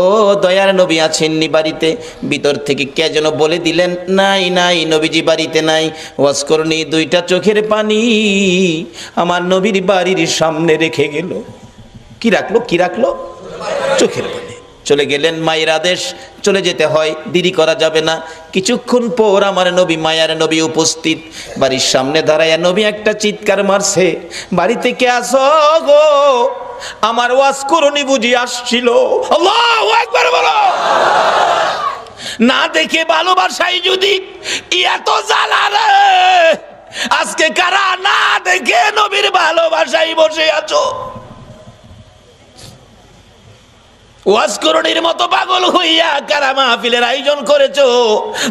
ও দয়ার নবী আছেননি বাড়িতে? ভিতর থেকে কে যেন বলে দিলেন, নাই নাই, নবীজি বাড়িতে নাই। ওয়াজ করনি দুইটা চোখের পানি আমার নবীর বাড়ির সামনে রেখে গেল। কি রাখলো? কি রাখলো? চোখের পানি। চলে গেলেন, মায়ের আদেশ, চলে যেতে হয়, দেরি করা যাবে না। কিছুক্ষণ পর আমার নবী, মায়ার নবী উপস্থিত। বাড়ির সামনে দাঁড়ায়া নবী একটা চিৎকার মারছে, বাড়িতে কে আসো গো? আমার ওয়াজ করনি বুঝি আসছিল। আল্লাহু আকবার বলো। না দেখে ভালোবাসাই যদি এত জ্বালা রে, আজকে কারা না দেখে নবীর ভালোবাসাই বসে আছো? ওয়াজ করণীর মতো পাগল হইয়া কারা মাহফিলের আয়োজন করেছো?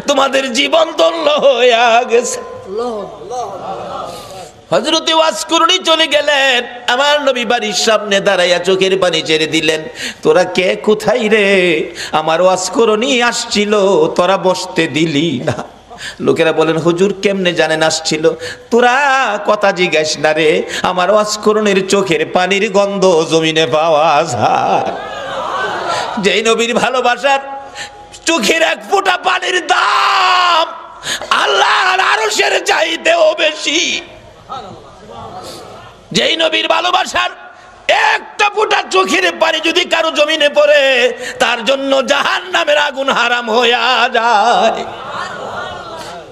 তোমাদের জীবন ধন্য হইয়া গেছে। হযরতে ওয়াজ করণী চলে গেলেন, আমার নবী বাড়ির সামনে দাঁড়াইয়া চোখের পানি ছেড়ে দিলেন। তোরা কে, কোথায় রে? আমার ওয়াজ করণী আসছিল, তোরা বসতে দিলি না। লোকেরা বলেন, হুজুর কেমনে জানেন আসছিল? তোরা কথা জিজ্ঞাস না রে, আমার ওয়াজ করণীর চোখের পানির গন্ধ জমিনে পাওয়া যায়। যেই নবীর ভালোবাসার চোখের এক ফোঁটা পানির দাম আল্লাহর আরশের চাইতেও বেশি, যেই নবীর ভালোবাসার একটা ফোঁটা চোখের পানি যদি কারো জমিনে পড়ে, তার জন্য জাহান্নামের আগুন হারাম হইয়া যায়।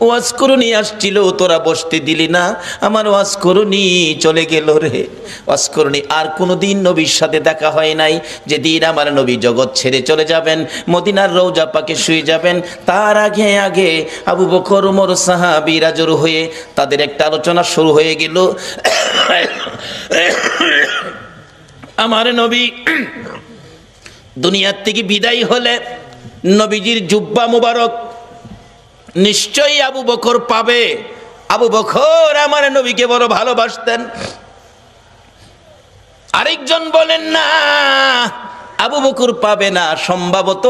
ওয়াজ করণী আসছিল, তোরা বসতে দিলি না, আমার ওয়াজ করণী চলে গেল রে। ওয়াজ করণী আর কোনোদিন নবীর সাথে দেখা হয় নাই। যেদিন আমার নবী জগৎ ছেড়ে চলে যাবেন, মদিনার রওজা পাকে শুয়ে যাবেন, তার আগে আগে আবু বকর, ওমর সাহাবীরা জড়ো হয়ে তাদের একটা আলোচনা শুরু হয়ে গেল। আমার নবী দুনিয়ার থেকে বিদায় হলে নবীজির জুব্বা মুবারক নিশ্চয়ই আবু বকর পাবে। আবু বকর আমার নবীকে বড় ভালোবাসতেন। আরেকজন বলেন না, আবু বকর পাবে না, সম্ভবত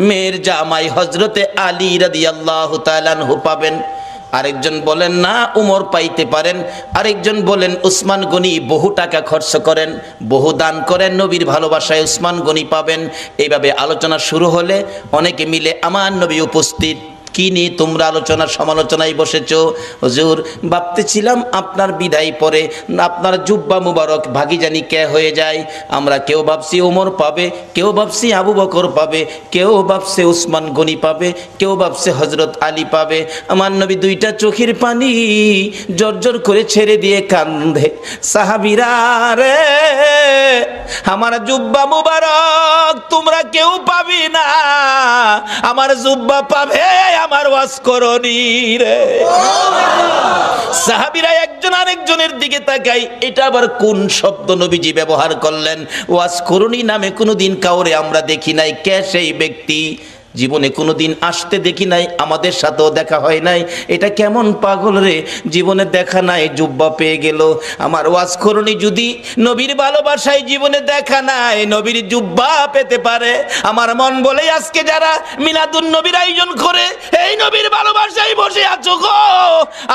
মেয়ের জামাই হযরতে আলী রাদিয়াল্লাহু তাআলা আনহু পাবেন। আরেকজন বলেন না, উমর পাইতে পারেন। আরেকজন বলেন উসমান গনি বহু টাকা খরচ করেন, বহু দান করেন, নবীর ভালোবাসায় উসমান গনি পাবেন। এইভাবে আলোচনা শুরু হলে অনেকে মিলে আমার নবী উপস্থিত। কি নিয়ে তোমরা আলোচনা সমালোচনায় বসেছো? হুজুর ভাবতেছিলাম আপনার বিদায় পরে আপনার জুব্বা মুবারক ভাগি জানি কে হয়ে যায়। আমরা কেউ ভাবছি ওমর পাবে, কেউ ভাবছি আবু বকর পাবে, কেউ ভাবছে উসমান গনি পাবে, কেউ ভাবছে হযরত আলী পাবে। আমার নবী দুইটা চোখের পানি জর্জর করে ছেড়ে দিয়ে কান্দে, সাহাবীরা রে আমার জুব্বা মুবারক তোমরা কেউ পাবি না, আমার জুব্বা পাবে আমার ওয়াজ করণী রে। সাহাবীরা একজন আরেকজনের দিকে তাকাই, এটা আবার কোন শব্দ নবীজি ব্যবহার করলেন? ওয়াজ করণী নামে কোনোদিন কাউরে আমরা দেখি নাই। কে সেই ব্যক্তি? জীবনে কোনোদিন আসতে দেখি নাই, আমাদের সাথেও দেখা হয় নাই। এটা কেমন পাগল রে, জীবনে দেখা নাই, জুব্বা পেয়ে গেল। আমার ওয়াজ করণী যদি নবীর ভালোবাসায় জীবনে দেখা নাই, নবীর জুব্বা পেতে পারে। আমার মন বলে আজকে যারা মিলাদুন নবীর আয়োজন করে এই নবীর ভালোবাসায় বসে আছো গো,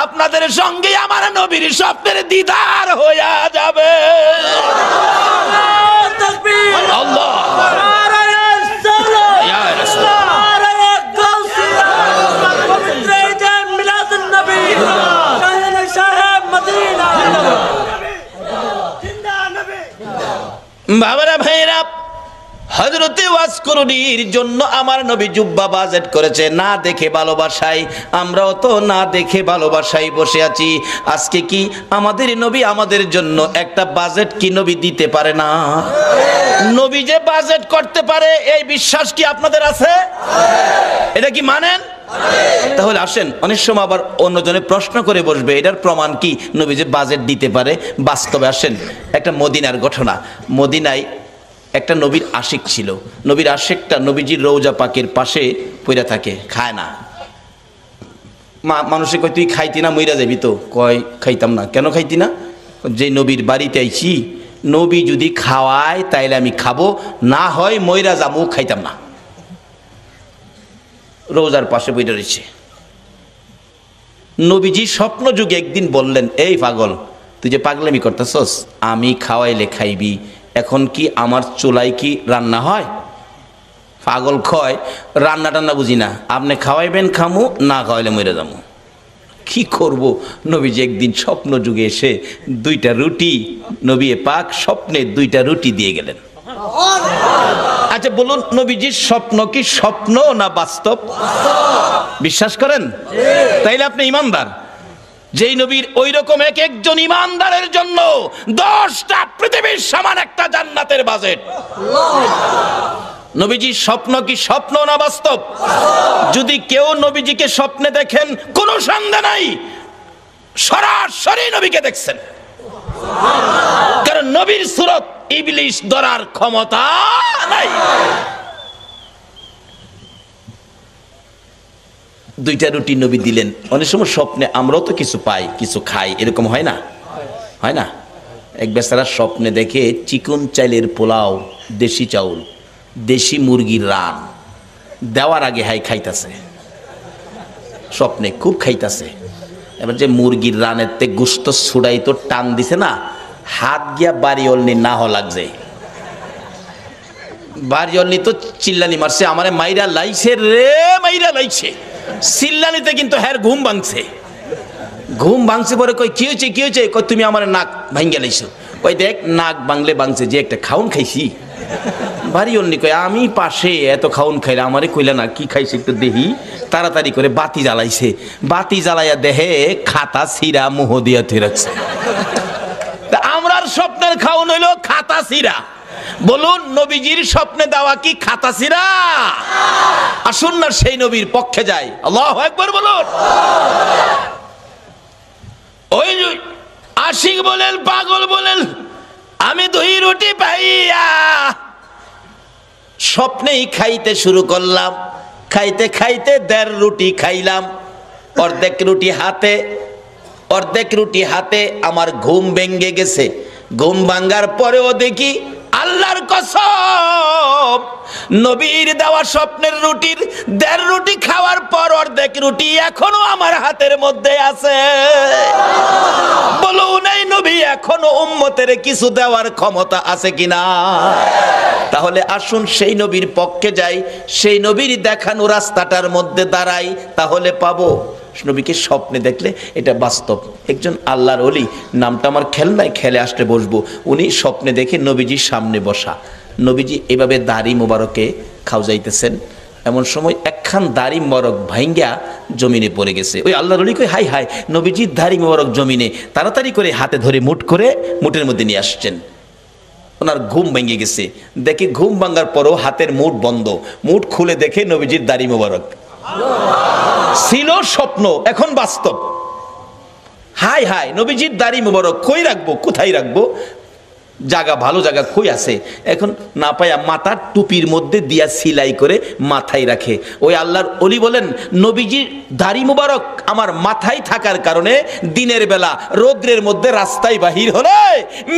আপনাদের সঙ্গে আমার নবীর স্বপ্নের দিদার হইয়া যাবে। আল্লাহ বাবারা ভাইরা, হযরতে ওয়াজ করণীর জন্য আমার নবী জুব্বা বাজেট করেছে না দেখে ভালোবাসায়। আমরাও তো না দেখে ভালোবাসায় বসে আছি। আজকে কি আমাদের নবী আমাদের জন্য একটা বাজেট কি নবী দিতে পারে না? নবী যে বাজেট করতে পারে এই বিশ্বাস কি আপনাদের আছে? এটা কি মানেন? তাহলে আসেন, অনেক সময় আবার অন্যজনে প্রশ্ন করে বসবে এটার প্রমাণ কি নবী যে বাজেট দিতে পারে। বাস্তবে আসেন, একটা মদিনার ঘটনা। মদিনায় একটা নবীর আশিক ছিল। নবীর আশিকটা নবীজির রওজা পাকের পাশে পইরা থাকে, খায় না। মানুষে কয় তুই খাইতি না, মইরা যাবি তো। কয় খাইতাম না। কেন খাইতি না? যে নবীর বাড়িতে আইছি, নবী যদি খাওয়ায় তাইলে আমি খাবো, না হয় মইরা যাবো, খাইতাম না। রোজার পাশে বইটা রয়েছে। নবীজি স্বপ্ন যুগে একদিন বললেন, এই পাগল, তুই যে পাগলামি করতেছস, আমি খাওয়াইলে খাইবি, এখন কি আমার চুলায় কি রান্না হয়? পাগল খয় রান্না টান্না বুঝি না, আপনি খাওয়াইবেন খামু, না খাওয়াইলে মরে যাবো। কি করব? নবীজি একদিন স্বপ্ন যুগে এসে 2টা রুটি, নবী পাক স্বপ্নে 2টা রুটি দিয়ে গেলেন। আচ্ছা বলুন, নবীজির স্বপ্ন কি স্বপ্ন না বাস্তব? বিশ্বাস করেন? তাইলে আপনি ইমানদার। যেই নবীর ওই রকম এক একজন ইমানদারের জন্য 10টা পৃথিবীর সমান একটা জান্নাতের বাজেট। নবীজির স্বপ্ন কি স্বপ্ন না বাস্তব? যদি কেউ নবীজিকে স্বপ্নে দেখেন, কোনো সন্দেহ নাই সরাসরি নবীকে দেখছেন, কারণ নবীর সুরত ইবলিশ ধরার ক্ষমতা নাই। 2টা রুটি নবী দিলেন। অনেক সময় স্বপ্নে আমরাও তো কিছু পাই, কিছু খাই, এরকম হয় না? হয় না? এক বেচারা স্বপ্নে দেখে চিকন চাইলের পোলাও, দেশি চাউল, দেশি মুরগির রান দেওয়ার আগে হাই খাইতাছে, স্বপ্নে খুব খাইতাছে। এবার যে মুরগির রানের তে গুস্ত ছুড়াই তো টান দিছে না, হাত গিয়া বাড়ি অলনি না হ লাগছে। বাড়ি অলনি তো চিল্লানি মারছে, আমারে মাইরা লাইছে রে, মাইরা লাইছে। চিল্লানিতে কিন্তু হ্যার ঘুম ভাঙছে। ঘুম ভাঙছে পরে কই কি হয়েছে, কি হয়েছে? কই তুমি আমার নাক ভাঙ্গা লাইছো। কই দেখ নাক ভাঙলে ভাঙছে, যে একটা খাউন খাইছি। বাড়ি অন্যি কয় আমি পাশে এত খাউন খাইলে আমারে কইলা না কি খাইছে একটু দেহি। তাড়াতাড়ি করে বাতি জ্বালাইছে, বাতি জ্বালাইয়া দেহে খাতা ছিঁড়া মুহ দিয়া থুই রাখছে। তা আমরার স্বপ্নের খাউন হইলো খাতা ছিঁড়া। বলুন নবীজির স্বপ্নে দেওয়া কি খাতা ছিঁড়া? আসুন না সেই নবীর পক্ষে যাই। আল্লাহু আকবার বলুন। ওই আশিক বলেন, পাগল বলেন, আমি 2 রুটি পাইয়া স্বপ্নেই খাইতে শুরু করলাম। খাইতে খাইতে 1.5 রুটি খাইলাম। অর্ধেক রুটি হাতে আমার ঘুম ভেঙে গেছে। ঘুম ভাঙ্গার পরেও দেখি আল্লাহর কসম, নবীর দেওয়া স্বপ্নের রুটির 1.5 রুটি খাওয়ার পর অর্ধেক রুটি এখনো আমার হাতের মধ্যে আছে। বলুন এই নবী এখনো উম্মতের কিছু দেওয়ার ক্ষমতা আছে কিনা? তাহলে আসুন সেই নবীর পক্ষে যাই, সেই নবীর দেখানো রাস্তাটার মধ্যে দাঁড়াই, তাহলে পাবো। নবীকে স্বপ্নে দেখলে এটা বাস্তব। একজন আল্লাহর ওলি, নামটা আমার খেয়াল নাই, খেলে আসলে বসবো। উনি স্বপ্নে দেখে নবীজির সামনে বসা, নবীজি এভাবে দাড়ি মোবারকে খাওয়াইতেছেন। এমন সময় একখান দাড়ি মোবারক ভাঙ্গা জমিনে পড়ে গেছে। ওই আল্লাহর ওলি কই হাই হাই, নবীজির দাড়ি মোবারক জমিনে। তাড়াতাড়ি করে হাতে ধরে মুঠ করে মুঠের মধ্যে নিয়ে আসছেন। ওনার ঘুম ভেঙে গেছে। দেখি ঘুম ভাঙার পরও হাতের মুঠ বন্ধ। মুঠ খুলে দেখে নবীজির দাড়ি মোবারক। ছিল স্বপ্ন, এখন বাস্তব। হাই হাই, নবীজির দাড়ি মোবারক কই রাখবো, কোথায় রাখবো? জায়গা ভালো জায়গা কই আছে? এখন না পায়া মাথার টুপির মধ্যে দিয়া সিলাই করে মাথায় রাখে। ওই আল্লাহর ওলি বলেন নবীজির দাড়ি মোবারক আমার মাথায় থাকার কারণে দিনের বেলা রৌদ্রের মধ্যে রাস্তায় বাহির হলে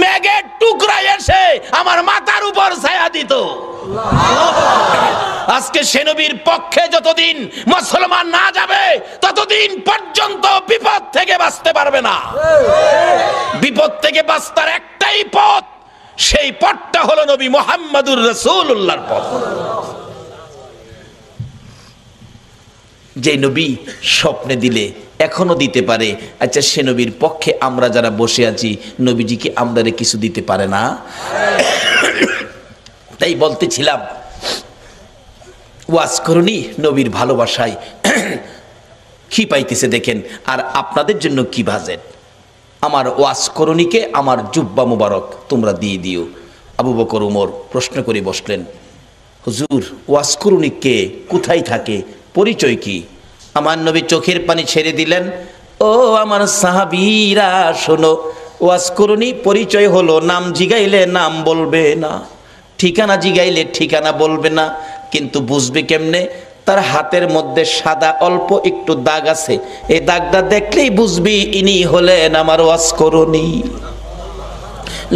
মেঘের টুকরা এসে আমার মাথার উপর ছায়া দিত। আজকে সে নবীর পক্ষে যতদিন মুসলমান না যাবে ততদিন পর্যন্ত বিপদ থেকে বাঁচতে পারবে না। বিপদ থেকে বাঁচার একটাই পথ, সেই পথটা হলো নবী মুহাম্মদুর রাসূলুল্লাহর পথ। যে নবী স্বপ্নে দিলে এখনো দিতে পারে, আচ্ছা সে নবীর পক্ষে আমরা যারা বসে আছি, নবীজি কি আমাদের কিছু দিতে পারে না? তাই বলতেছিলাম ওয়াজ করুনি নবীর ভালোবাসায় কি পাইতেছে দেখেন। আর আপনাদের জন্য কি বাজেট? আমার ওয়াজ করুনিকে আমার জুব্বা মুবারক তোমরা দিয়ে দিও। আবু বকর উমর প্রশ্ন করে বসলেন, হুজুর ওয়াজ করুনি কে, কোথায় থাকে, পরিচয় কি? আমার নবী চোখের পানি ছেড়ে দিলেন, ও আমার সাহাবীরা শোনো, ওয়াজ করুনি পরিচয় হলো নাম জিগাইলে নাম বলবে না, ঠিকানা জিগাইলে ঠিকানা বলবে না, কিন্তু বুঝবে কেমনে? তার হাতের মধ্যে সাদা অল্প একটু দাগ আছে, এই দাগটা দেখলেই বুঝবি ইনি হলেন আমার ওয়াজ করুনি।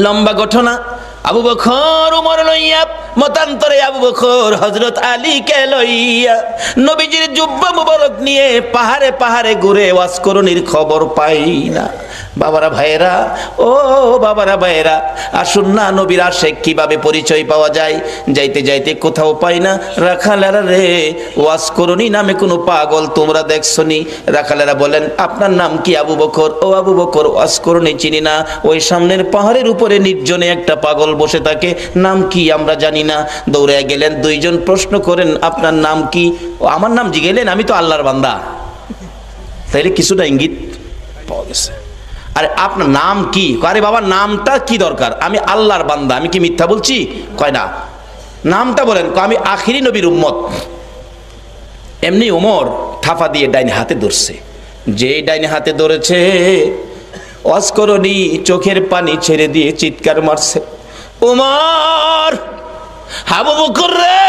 লম্বা ঘটনা। আবু বকর উমর লইয়া মতান্তরে আবু বকর হযরত আলীকে লইয়া নবীজির জুব্বা মুবারক নিয়ে পাহাড়ে পাহাড়ে ঘুরে ওয়াজ করুনির খবর পাই না। বাবারা ভাইয়েরা, ও বাবারা ভাইয়েরা, আসুন না নবীর আশেক কিভাবে পরিচয় পাওয়া যায়। যাইতে যাইতে কোথাও পাই না, রাখালেরা রে ওয়াজ করনি নামে কোনো পাগল তোমরা দেখছো নি? রাখালেরা বলেন আপনার নাম কি? আবু বকর। ও আবু বকর, ওয়াজ করনি চিনি না। ওই সামনের পাহাড়ের উপরে নির্জনে একটা পাগল বসে থাকে, নাম কি আমরা জানি না। দৌড়ে গেলেন, দুইজন প্রশ্ন করেন আপনার নাম কি? ও আমার নাম জিগেলেন, আমি তো আল্লাহর বান্দা। তাইলে কিছুটা ইঙ্গিত পাওয়া গেছে। আরে আপনার নাম কি? আরে বাবা নামটা কি দরকার, আমি আল্লাহর বান্দা, আমি কি মিথ্যা বলছি? কয় না, নামটা বলেন। আমি আখিরি নবীর উম্মত। এমনি ওমর থাপা দিয়ে ডাইনে হাতে ধরছে। যে ডাইনে হাতে ধরেছে ওয়াজ করনি চোখের পানি ছেড়ে দিয়ে চিৎকার মারছে, ওমর, আবু বকর রে,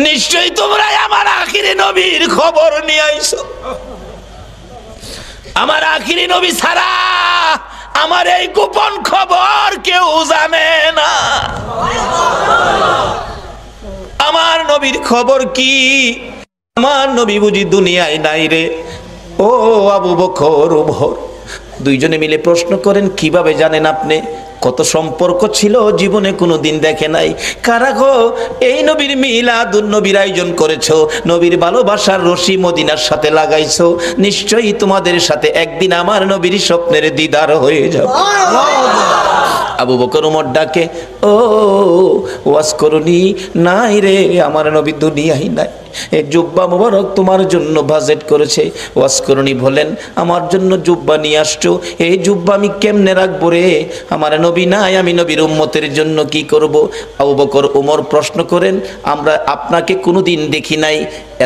নিশ্চয়ই তোমরা আমার আখিরি নবীর খবর নিয়ে আইছো। আমার আখিরি নবী ছাড়া আমার এই গোপন খবর কেউ জানে না। আমার নবীর খবর কি? আমার নবী বুঝি দুনিয়ায় নাই রে? ও আবু বকর, ওমর দুইজনে মিলে প্রশ্ন করেন কিভাবে জানেন আপনি? কত সম্পর্ক ছিল জীবনে কোনো দিন দেখে নাই। কারা গো এই নবীর মিলাদুন নবীর আয়োজন করেছো, নবীর ভালোবাসার রশি মদিনার সাথে লাগাইছো, নিশ্চয়ই তোমাদের সাথে একদিন আমার নবীর স্বপ্নের দিদার হয়ে যাবে। আবু বকর ওমর ডাকে, ও ওয়াজ করনি? নাই রে, আমার নবী দুনিয়ায় নাই। এই জুব্বা মোবারক তোমার জন্য বাজেট করেছে। ওয়াজ করনি বলেন আমার জন্য জুব্বা নিয়ে আসছো, এই জুব্বা আমি কেমনে রাখবো রে? আমার নবী নাই, আমি নবীর উম্মতের জন্য কি করব? আবু বকর ওমর প্রশ্ন করেন, আমরা আপনাকে কোনোদিন দেখি নাই,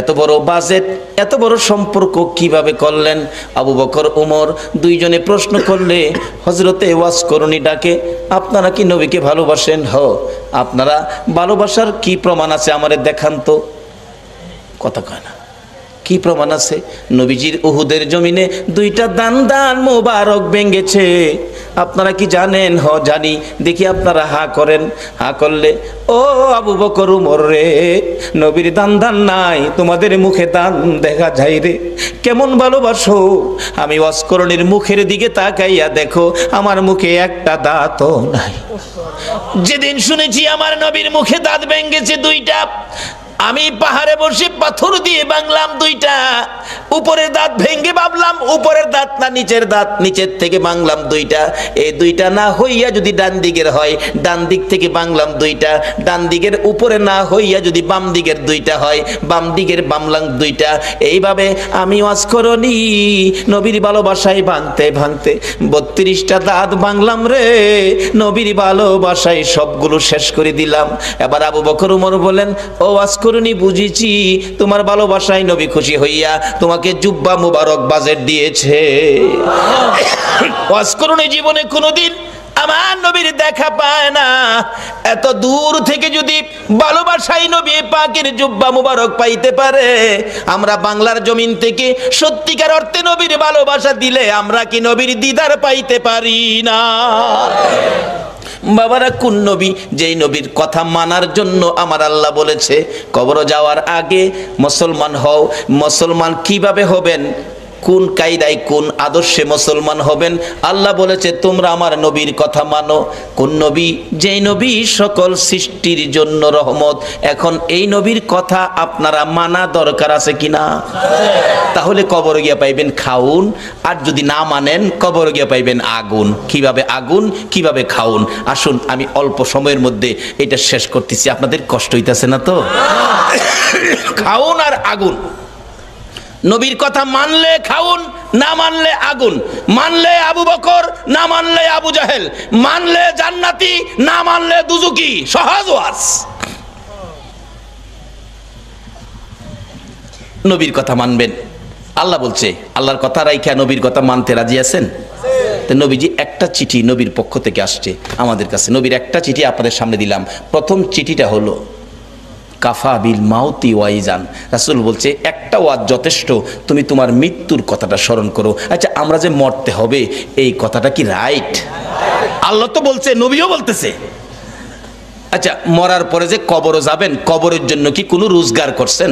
এত বড় বাজেট, এত বড় সম্পর্ক কিভাবে করলেন? আবু বকর ওমর দুইজনে প্রশ্ন করলে হযরতে ওয়াজ করনি ডাকে, আপনারা কি নবীকে ভালোবাসেন? হ। আপনারা ভালোবাসার কি প্রমাণ আছে আমারে দেখান তো। কথা কয় না, কি প্রমাণ আছে? নবীজির উহুদের জমিনে দুইটা দান মোবারক ভেঙেছে, আপনারা কি জানেন? হ জানি। দেখি আপনারা হা করেন। হা করলে, ও আবু বকর ওমর রে, নবীর দান নাই, তোমাদের মুখে দান দেখা যায় রে। কেমন ভালোবাসো? আমি ওয়াজ করনির মুখের দিকে তাকাইয়া দেখো, আমার মুখে একটা দাঁতও নাই। যেদিন শুনেছি আমার নবীর মুখে দাঁত ভেঙেছে দুইটা, আমি পাহাড়ে বসে পাথর দিয়ে ভাঙলাম দুইটা। উপরের দাঁত ভেঙে ভাবলাম উপরের দাঁত না নিচের দাঁত, নিচের থেকে ভাঙলাম দুইটা। এই দুইটা না হইয়া যদি ডান দিকের হয়, ডান দিক থেকে ভাঙলাম দুইটা। ডান দিকের উপরে না হইয়া যদি বাম দিকের দুইটা হয়, বাম দিকের ভাঙলাম দুইটা। এইভাবে আমি ওয়াজ করনি নবীর ভালোবাসায় ভাঙতে ভাঙতে 32টা দাঁত ভাঙলাম রে। নবীর ভালোবাসায় সবগুলো শেষ করে দিলাম। এবার আবু বকর ওমর বলেন, ও ওয়াজ করনি বুঝেছি, তোমার ভালোবাসায় নবী খুশি হইয়া তোমাকে জুব্বা মুবারক বাজেট দিয়েছে। ওয়াজ করনি জীবনে কোনোদিন আমার নবীর দেখা পায় না। এত দূর থেকে যদি ভালোবাসাই নবী পাকের জুব্বা মুবারক পাইতে পারে, আমরা বাংলার জমিন থেকে সত্যিকার অর্থে নবীর ভালোবাসা দিলে আমরা কি নবীর দিদার পাইতে পারি না? বাবারা, কোন নবী? যেই নবীর কথা মানার জন্য আমার আল্লাহ বলেছে কবরে যাওয়ার আগে মুসলমান হও। মুসলমান কিভাবে হবেন, কোন কায়দায় কোন আদর্শে মুসলমান হবেন? আল্লাহ বলেছে তোমরা আমার নবীর কথা মানো। কোন নবী? যেই নবী সকল সৃষ্টির জন্য রহমত। এখন এই নবীর কথা আপনারা মানা দরকার আছে কিনা? তাহলে কবরে গিয়া পাইবেন খাউন, আর যদি না মানেন কবরে গিয়া পাইবেন আগুন। কিভাবে আগুন, কিভাবে খাউন? আসুন আমি অল্প সময়ের মধ্যে এটা শেষ করতেছি, আপনাদের কষ্ট হইতেছে না তো? খাউন আর আগুন। নবীর কথা মানলে খাউন, না মানলে আগুন। মানলে আবু বকর, না মানলে আবু জাহেল। মানলে জান্নাতি, না মানলে দুজুকি। সহজ ওয়াজ। নবীর কথা মানবেন। আল্লাহ বলছে, আল্লাহর কথা রাইখা নবীর কথা মানতে রাজি আছেন? তো নবীজি একটা চিঠি নবীর পক্ষ থেকে আসছে আমাদের কাছে। নবীর একটা চিঠি আপনাদের সামনে দিলাম। প্রথম চিঠিটা হলো কাফা বিল মাউতি ওয়াইজান। রাসূল বলছে একটা ওয়াজ যথেষ্ট, তুমি তোমার মৃত্যুর কথাটা স্মরণ করো। আচ্ছা, আমরা যে মরতে হবে এই কথাটা কি রাইট? আল্লাহ তো বলছে, নবীও বলতেছে। আচ্ছা, মরার পরে যে কবরে যাবেন, কবরের জন্য কি কোনো রোজগার করছেন?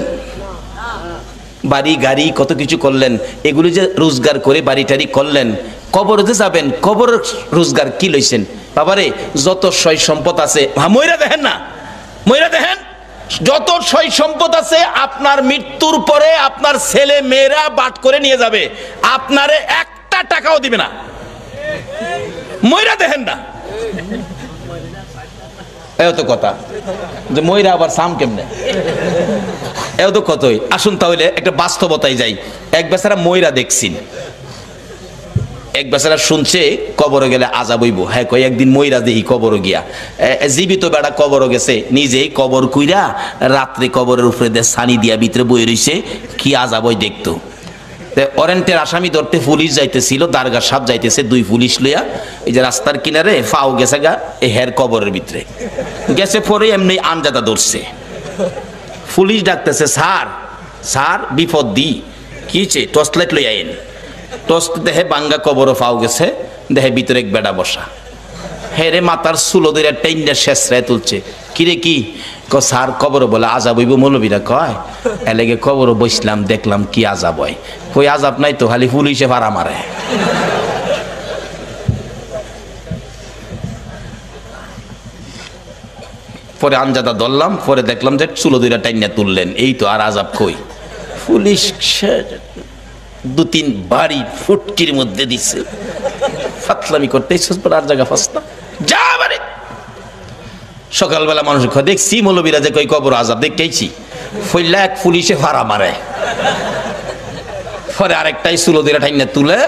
বাড়ি গাড়ি কত কিছু করলেন, এগুলি যে রোজগার করে বাড়ি টাড়ি করলেন, কবরে যে যাবেন, কবর রোজগার কি লইছেন? বাবারে যত সয় সম্পদ আছে, ময়রা দেখেন না, ময়রা দেখেন, যত সয় সম্পদ আছে আপনার মৃত্যুর পরে আপনার ছেলে মেয়েরা বাট করে নিয়ে যাবে, আপনারে একটা টাকাও দিবে না। ময়রা দেখেন না, এও তো কথা যে ময়রা আবার সাম কেমনে, এও তো কতই। আসুন তাহলে একটা বাস্তবতায় যাই। এক বেচারা ময়রা দেখছেন, এক বেচারা শুনছে কবরে গেলে আযাব হইব। হ্যাঁ কই একদিন ময়রা দেহি কবর গিয়া, জীবিত বেড়া কবর গেছে, নিজেই কবর কুইরা রাত্রে কবরের উপরে দিয়ে ছানি দিয়া ভিতরে বই রইছে, কি আযাব হয় দেখতো। ওয়ারেন্টের আসামি ধরতে পুলিশ যাইতেছিল, দারগা সাহেব যাইতেছে, দুই পুলিশ লইয়া এই যে রাস্তার কিনারে ফাও গেছে গা এই হের কবরের ভিতরে গেছে, পরে এমনি আনজাদা ধরছে। পুলিশ ডাকতেছে, স্যার স্যার বিপদ দি, কি হয়েছে? টর্চ লাইট লই আইন। টর্চ দেহে বাঙ্গা কবরও ফাও গেছে, দেহে ভিতরে এক বেড়া বসা, হেরে মাথার চুলো ধরে টেইনটা শেষরায় তুলছে। কিরে কি? স্যার কবর বলে আযাব হইব, মৌলবীরা কয়, এলেগে কবর বসলাম, দেখলাম কি আযাব হয়। কই আযাব নাই তো, খালি পুলিশে ভাড়া মারে। পরে আনজাদা ধরলাম, পরে দেখলাম যে চুলো দুইটা টাইনা তুললেন, এই তো, আর আযাব কই? পুলিশ দু তিন বাড়ি ফুটকির মধ্যে দিচ্ছে, ফাতলামি করতে আর জায়গা ফাস্তা যা বাড়ি। সকালবেলা মানুষ দেখছি মৌলবীরা যে কই কবর আযাব দেখতেছি, ফইলা এক পুলিশে ভাড়া মারে, পরে আরেকটাই চুলো দুইটা টাইনা তুলে,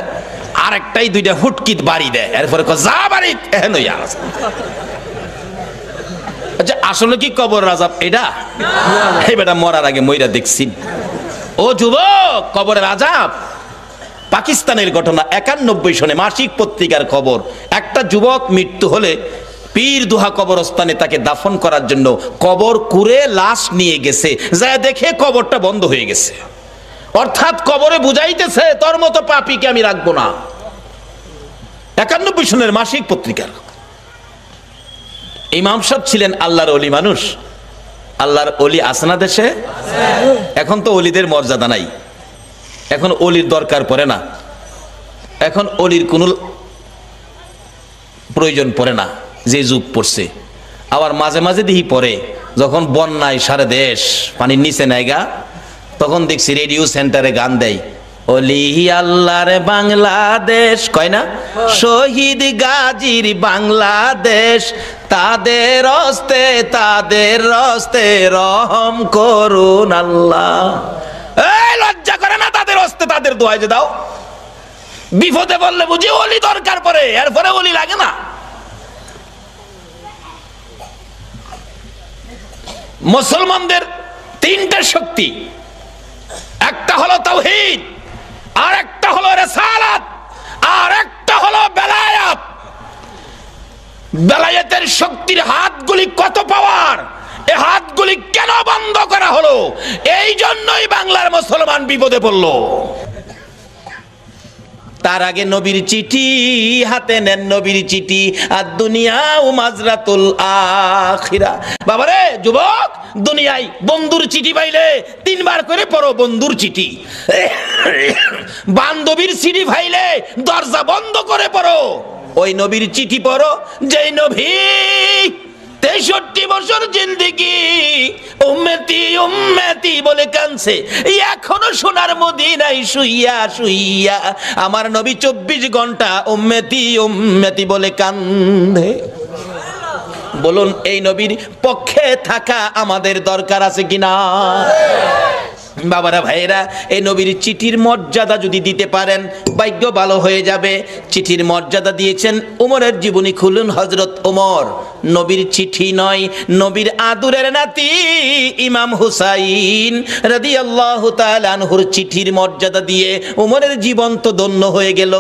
আরেকটাই দুইটা ফুটকিত বাড়ি দেয়, এরপরে যা বাড়ি এখন। আচ্ছা আসলে কি কবর আযাব এটা? এই বেটা মরার আগে মইরা দেখছি। ও যুবক, কবরের আযাব পাকিস্তানের ঘটনা, 91 সনে মাসিক পত্রিকার খবর। একটা যুবক মৃত্যু হলে পীর দুহা কবরস্থানে তাকে দাফন করার জন্য কবর কুড়ে লাশ নিয়ে গেছে, যা দেখে কবরটা বন্ধ হয়ে গেছে। অর্থাৎ কবরে বুঝাইতেছে তোর মতো পাপীকে আমি রাখবো না। 91 সনের মাসিক পত্রিকার। ইমাম সাহেব ছিলেন আল্লাহর ওলি মানুষ। আল্লাহর ওলি আছে না দেশে? এখন তো ওলিদের মর্যাদা নাই, এখন ওলির দরকার পড়ে না, এখন ওলির কোনো প্রয়োজন পড়ে না, যে যুগ পড়ছে। আবার মাঝে মাঝে দিহি পড়ে, যখন বন্যায় সারা দেশ পানির নিচে নাইগা, তখন দেখছি রেডিও সেন্টারে গান দেয়, ওলি আল্লাহর বাংলাদেশ, কয় না, শহীদ গাজীর বাংলাদেশ, তাদের হস্তে রহম করুন আল্লাহ। এই লজ্জা করে না তাদের হস্তে তাদের দোয়াই যে দাও? বিপদে বললে বুঝি ওলি দরকার পড়ে, এরপরে ওলি লাগে না। মুসলমানদের তিনটা শক্তি, একটা হলো তাওহীদ, আর একটা হলো রিসালাত, আর একটা হলো বেলায়াত। বেলায়েতের শক্তির হাতগুলি কত পাওয়ার, এই হাতগুলি কেন বন্ধ করা হলো? এই জন্যই বাংলার মুসলমান বিপদে পড়ল। তার আগে নবীর চিঠি হাতে নেন, নবীর চিঠি, আর দুনিয়া ও মাজরাতুল আখিরা। বাবারে যুবক, দুনিয়ায় বন্ধুর চিঠি পাইলে 3 বার করে পড়ো বন্ধুর চিঠি। বান্ধবীর চিঠি পাইলে দরজা বন্ধ করে পড়ো ওই নবীর চিঠি পড়ো, যেই নবী 63 বছর জিন্দেগি উম্মতি উম্মতি বলে কাঁদছে, এখনো সোনার মদিনায় শুইয়া শুইয়া আমার নবী 24 ঘন্টা উম্মতি উম্মতি বলে কান্দে। বলুন এই নবীর পক্ষে থাকা আমাদের দরকার আছে কিনা? বাবারা ভাইয়েরা, এই নবীর চিঠির মর্যাদা যদি দিতে পারেন ভাগ্য ভালো হয়ে যাবে। চিঠির মর্যাদা দিয়েছেন উমরের জীবনী খুলুন, হযরত ওমর নবীর চিঠি নয়, নবীর আদুরের নাতি ইমাম হুসাইন রাদিয়াল্লাহু তাআলা আনহুর চিঠির মর্যাদা দিয়ে উমরের জীবন তো ধন্য হয়ে গেল।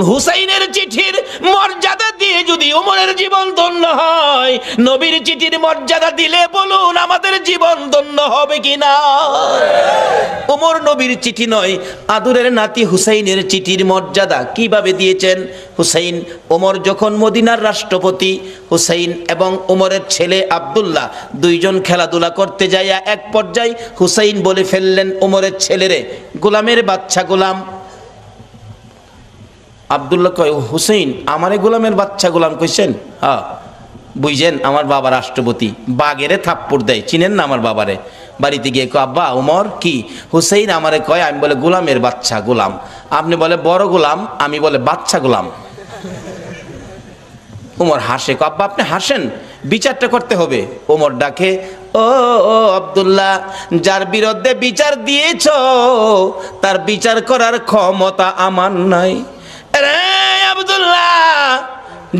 হুসাইনের চিঠির মর্যাদা দিয়ে যদি ওমরের জীবন ধন্য হয়, নবীর চিঠির মর্যাদা দিলে বলুন আমাদের জীবন ধন্য হবে কিনা? ওমর নবীর চিঠি নয়, আদরের নাতি হুসাইনের চিঠির মর্যাদা কিভাবে দিয়েছেন? হুসাইন, ওমর যখন মদিনার রাষ্ট্রপতি, হুসাইন এবং ওমরের ছেলে আব্দুল্লাহ দুইজন খেলাধুলা করতে যাইয়া এক পর্যায়ে হুসাইন বলে ফেললেন ওমরের ছেলেরে, গোলামের বাচ্চা গোলাম। আব্দুল্লাহ কয়, হুসাইন আমারে গোলামের বাচ্চা গোলাম কইছেন? হ্যাঁ, বুঝছেন আমার বাবা রাষ্ট্রপতি। বাগেরে থাপ্পড় দেয়, চিনেন না আমার বাবারে। বাড়িতে গিয়ে কয়, আব্বা ওমর কি? হুসাইন আমারে কয়, আমি বলে গোলামের বাচ্চা গোলাম, আপনি বলে বড় গোলাম, আমি বলে বাচ্চা গোলাম। ওমর হাসে, কয় আব্বা আপনি হাসেন, বিচারটা করতে হবে। ওমর ডাকে, ও আব্দুল্লাহ, যার বিরুদ্ধে বিচার দিয়েছ তার বিচার করার ক্ষমতা আমার নাই। রে আব্দুল্লাহ,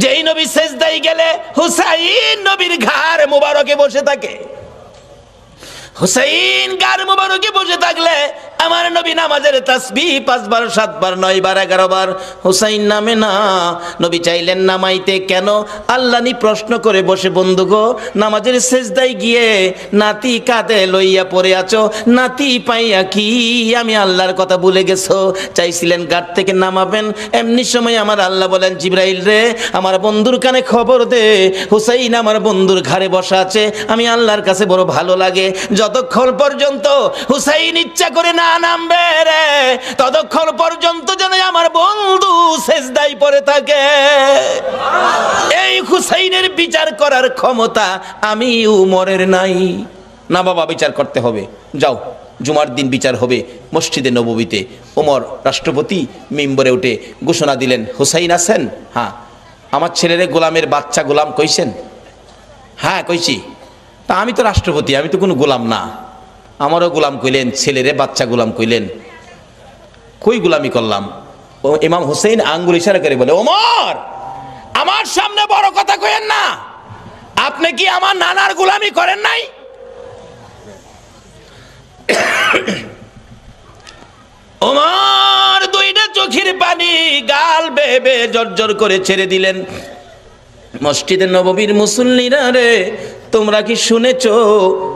যেই নবী সেজদায় গেলে হুসাইন নবীর ঘাড় মুবারকে বসে থাকে, হুসাইন গার মুবারকে বসে থাকলে আমার নবী নামাজের তাসবিহ 5 বার 7 বার 9 বার 11 বার হুসাইন নামে না। নবী চাইলেন নামাইতে, কেন? আল্লাহ নি প্রশ্ন করে বসে, বন্ধু গো, নামাজের সেজদায় গিয়ে নাতি কাঁধে লইয়া পড়ে আছো, নাতি পাইয়া কি আমি আল্লাহর কথা ভুলে গেছো? চাইছিলেন গাড় থেকে নামাবেন, এমনি সময় আমার আল্লাহ বলেন, জিবরাইল রে, আমার বন্ধুর কানে খবর দে, হুসাইন আমার বন্ধুর ঘাড়ে বসা আছে, আমি আল্লাহর কাছে বড় ভালো লাগে, যতক্ষণ পর্যন্ত হুসাইন ইচ্ছা করে না নামবে রে, ততক্ষণ পর্যন্ত যেন আমার বন্ধু সেজদায় পড়ে থাকে। এই হুসাইনের বিচার করার ক্ষমতা আমি উমরের নাই। না বাবা, বিচার করতে হবে, যাও জুমার দিন বিচার হবে মসজিদে নববীতে। ওমর রাষ্ট্রপতি মিম্বরে উঠে ঘোষণা দিলেন, হুসাইন আছেন? হ্যাঁ। আমার ছেলেরে গোলামের বাচ্চা গোলাম কইছেন? হ্যাঁ কইছি। তা আমি তো রাষ্ট্রপতি, আমি তো কোনো গোলাম না, আমারও গোলাম কইলেন, ছেলেরে বাচ্চা গোলাম কইলেন, কই গোলামি করলাম? ও ইমাম হুসাইন আঙ্গুল ইশারা করে বলে, ওমর আমার সামনে বড় কথা কইেন না, আপনি কি আমার নানার গোলামি করেন নাই? ওমর দুইটা চোখের পানি গাল বেবে জর্জর করে ছেড়ে দিলেন। মসজিদে নববীর মুসল্লিরা রে, তোমরা কি শুনেছো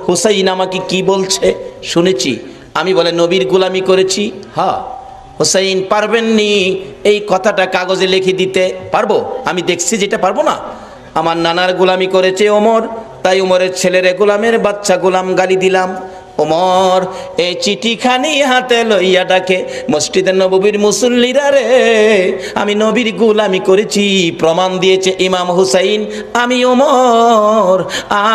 হুসাইন আমাকে কি বলছে? শুনেছি। আমি বলে নবীর গোলামি করেছি। হ্যাঁ। হুসাইন পারবেননি এই কথাটা কাগজে লিখে দিতে? পারবো, আমি দেখছি যেটা পারবো না। আমার নানার গোলামি করেছে ওমর, তাই ওমরের ছেলেরে গোলামের বাচ্চা গোলাম গালি দিলাম। ওমর এই চিঠিখানি হাতে লইয়া ডাকে, মসজিদের নববীর মুসল্লিরা রে, আমি নবীর গোলামি করেছি, প্রমাণ দিয়েছে ইমাম হুসাইন, আমি ওমর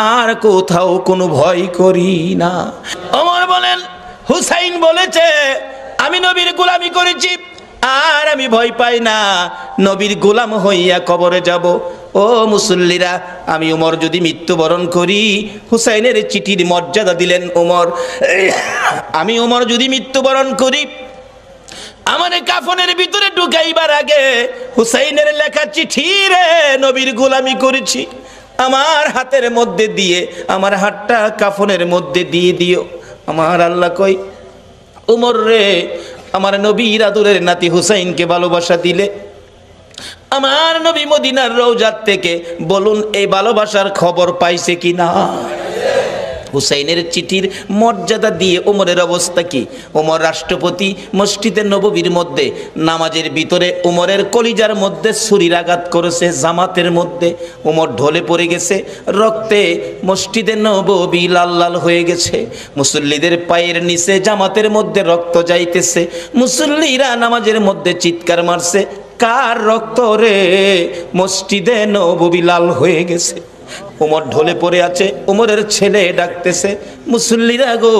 আর কোথাও কোনো ভয় করি না। ওমর বলেন, হুসাইন বলেছে আমি নবীর গোলামি করেছি আর আমি ভয় পাই না, নবীর গোলাম হইয়া কবরে যাব। ও মুসল্লিরা, আমি ওমর যদি মৃত্যুবরণ করি, হুসাইনের চিঠির মর্যাদা দিলেন ওমর, আমি ওমর যদি মৃত্যুবরণ করি, আমার কাফনের ভিতরে ঢুকাইবার আগে হুসাইনের লেখা চিঠি রে, নবীর গোলামি করেছি, আমার হাতের মধ্যে দিয়ে, আমার হাতটা কাফনের মধ্যে দিয়ে দিও। আমার আল্লাহ কই, ওমর রে, আমার নবীর আদরের নাতি হুসাইনকে ভালোবাসা দিলে, আমার নবী মদিনার রওজাত থেকে বলুন এই ভালোবাসার খবর পাইছে কিনা? হুসাইনের চিঠির মর্যাদা দিয়ে ওমরের অবস্থা কি? ওমর রাষ্ট্রপতি, মসজিদের নববীর মধ্যে নামাজের ভিতরে ওমরের কলিজার মধ্যে ছুরির আঘাত করেছে, জামাতের মধ্যে ওমর ঢলে পড়ে গেছে, রক্তে মসজিদের নববী লাল লাল হয়ে গেছে, মুসল্লিদের পায়ের নিচে জামাতের মধ্যে রক্ত যাইতেছে, মুসল্লিরা নামাজের মধ্যে চিৎকার মারছে, কার রক্ত রে? মসজিদে নববী লাল হয়ে গেছে। ওমর ঢলে পড়ে আছে, ওমরের ছেলে ডাকতেছে, মুসল্লিরা গো,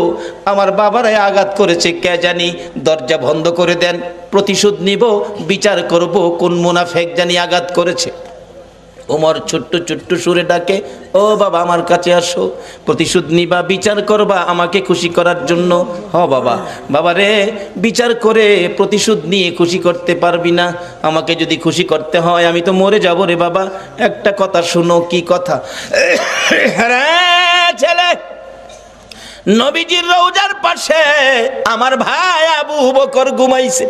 আমার বাবারে আঘাত করেছে, কে জানি, দরজা বন্ধ করে দেন, প্রতিশোধ নিব, বিচার করব কোন মুনাফেক জানি আঘাত করেছে। ওমর ছোট্ট ছোট্ট সুরে ডাকে, ও বাবা আমার কাছে আসো, প্রতিশোধ নিবা, বিচার করবা আমাকে খুশি করার জন্য। হ বাবা, বাবা রে, বিচার করে প্রতিশোধ নিয়ে খুশি করতে পারবি না, আমাকে যদি খুশি করতে হয় আমি তো মরে যাব রে বাবা। একটা কথা শুনো। কি কথা? ছেলে, নবীজির রওজার পাশে আমার ভাই আবু বকর ঘুমাইছে,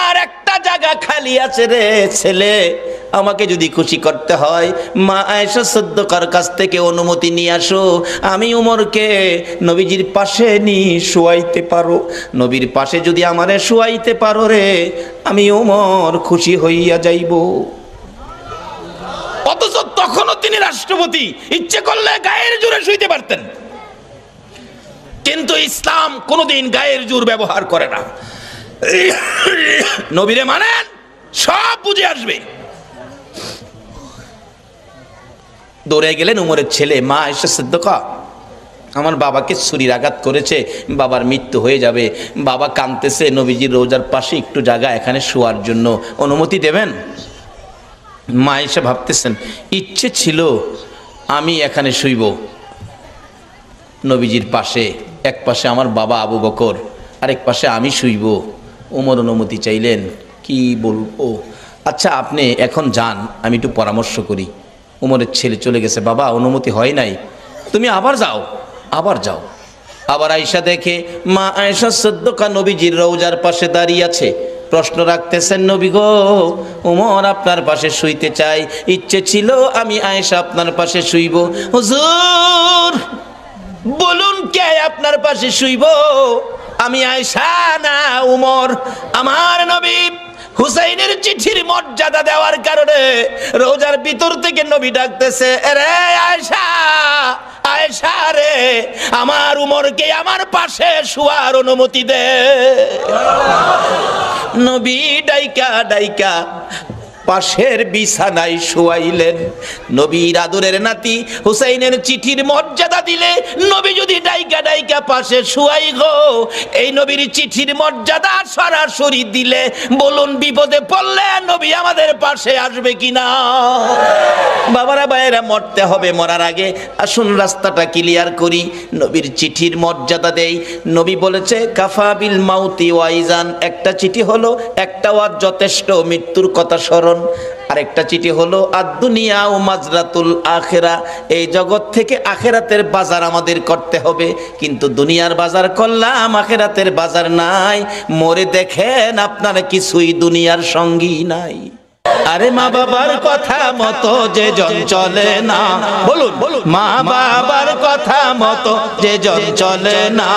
আর একটা জায়গা খালি আছে রে ছেলে, আমাকে যদি খুশি করতে হয় মা আয়েশা সিদ্দিকার কাছ থেকে অনুমতি নিয়ে আসো, আমি উমরকে নবীজির পাশে নিয়ে শোয়াইতে পারো। নবীর পাশে যদি আমারে শোয়াইতে পারো রে, আমি উমর খুশি হইয়া যাইব। অথচ তখনও তিনি রাষ্ট্রপতি, ইচ্ছে করলে গায়ের জোরে শুইতে পারতেন, কিন্তু ইসলাম কোনোদিন গায়ের জোর ব্যবহার করে না। নবীরে মানেন, সব বুঝে আসবে। দৌড়ে গেলেন উমরের ছেলে, মা আয়েশা সিদ্দিকা, আমার বাবাকে ছুরির আঘাত করেছে, বাবার মৃত্যু হয়ে যাবে, বাবা কাঁদতেছে, নবীজির রোজার পাশে একটু জায়গা এখানে শোয়ার জন্য অনুমতি দেবেন? মা আয়েশা ভাবতেছেন, ইচ্ছে ছিল আমি এখানে শুইব নবীজির পাশে, এক পাশে আমার বাবা আবু বকর, আরেক পাশে আমি শুইব। উমর অনুমতি চাইলেন, কি বলবো, আচ্ছা আপনি এখন যান, আমি একটু পরামর্শ করি। উমরের ছেলে চলে গেছে, বাবা অনুমতি হয় নাই, তুমি আবার যাও, আবার যাও। আবার আয়েশা দেখে মা আয়েশা সিদ্দিকা নবীজির রওজার পাশে দাঁড়িয়ে আছে, প্রশ্ন রাখতেছেন, নবী গো, উমর আপনার পাশে শুইতে চাই, ইচ্ছে ছিল আমি আয়েশা আপনার পাশে শুইব। হুজুর বলুন কে আপনার পাশে শুইব? আমি আয়েশা না উমর? আমার নবী হুসাইনের চিঠির মর্যাদা দেওয়ার কারণে রোজার ভিতর থেকে নবী ডাকতেছে, রে আয়েশা, আয়েশা রে, আমার উমরকে আমার পাশে শোয়ার অনুমতি দে। নবী ডাইকা ডাইকা পাশের বিছানায় শোয়াইলেন। নবীর আদরের নাতি হুসাইনের চিঠির মর্যাদা দিলে নবী যদি ডাইকা ডাইকা পাশে শোয়াই গো, এই নবীর চিঠির মর্যাদা সরাসরি দিলে বলুন বিপদে পড়লে নবী আমাদের পাশে আসবে কিনা? বাবারা ভাইয়েরা, মরতে হবে, মরার আগে আসুন রাস্তাটা ক্লিয়ার করি, নবীর চিঠির মর্যাদা দেই। নবী বলেছে কাফা বিল মাউতি ওয়াইজান, একটা চিঠি হলো একটা ওয়াজ যথেষ্ট, মৃত্যুর কথা স্মরণ। আরেকটা চিঠি হলো আদ-দুনিয়া ও মাজরাতুল আখিরা, এই জগৎ থেকে আখিরাতের বাজার আমাদের করতে হবে, কিন্তু দুনিয়ার বাজার করলাম, আখিরাতের বাজার নাই। মরে দেখেন আপনার কিছুই দুনিয়ার সঙ্গী নাই। আরে মা বাবার কথা মতো যে জন চলে না, বলুন বলুন, মা বাবার কথা মতো যে জন চলে না,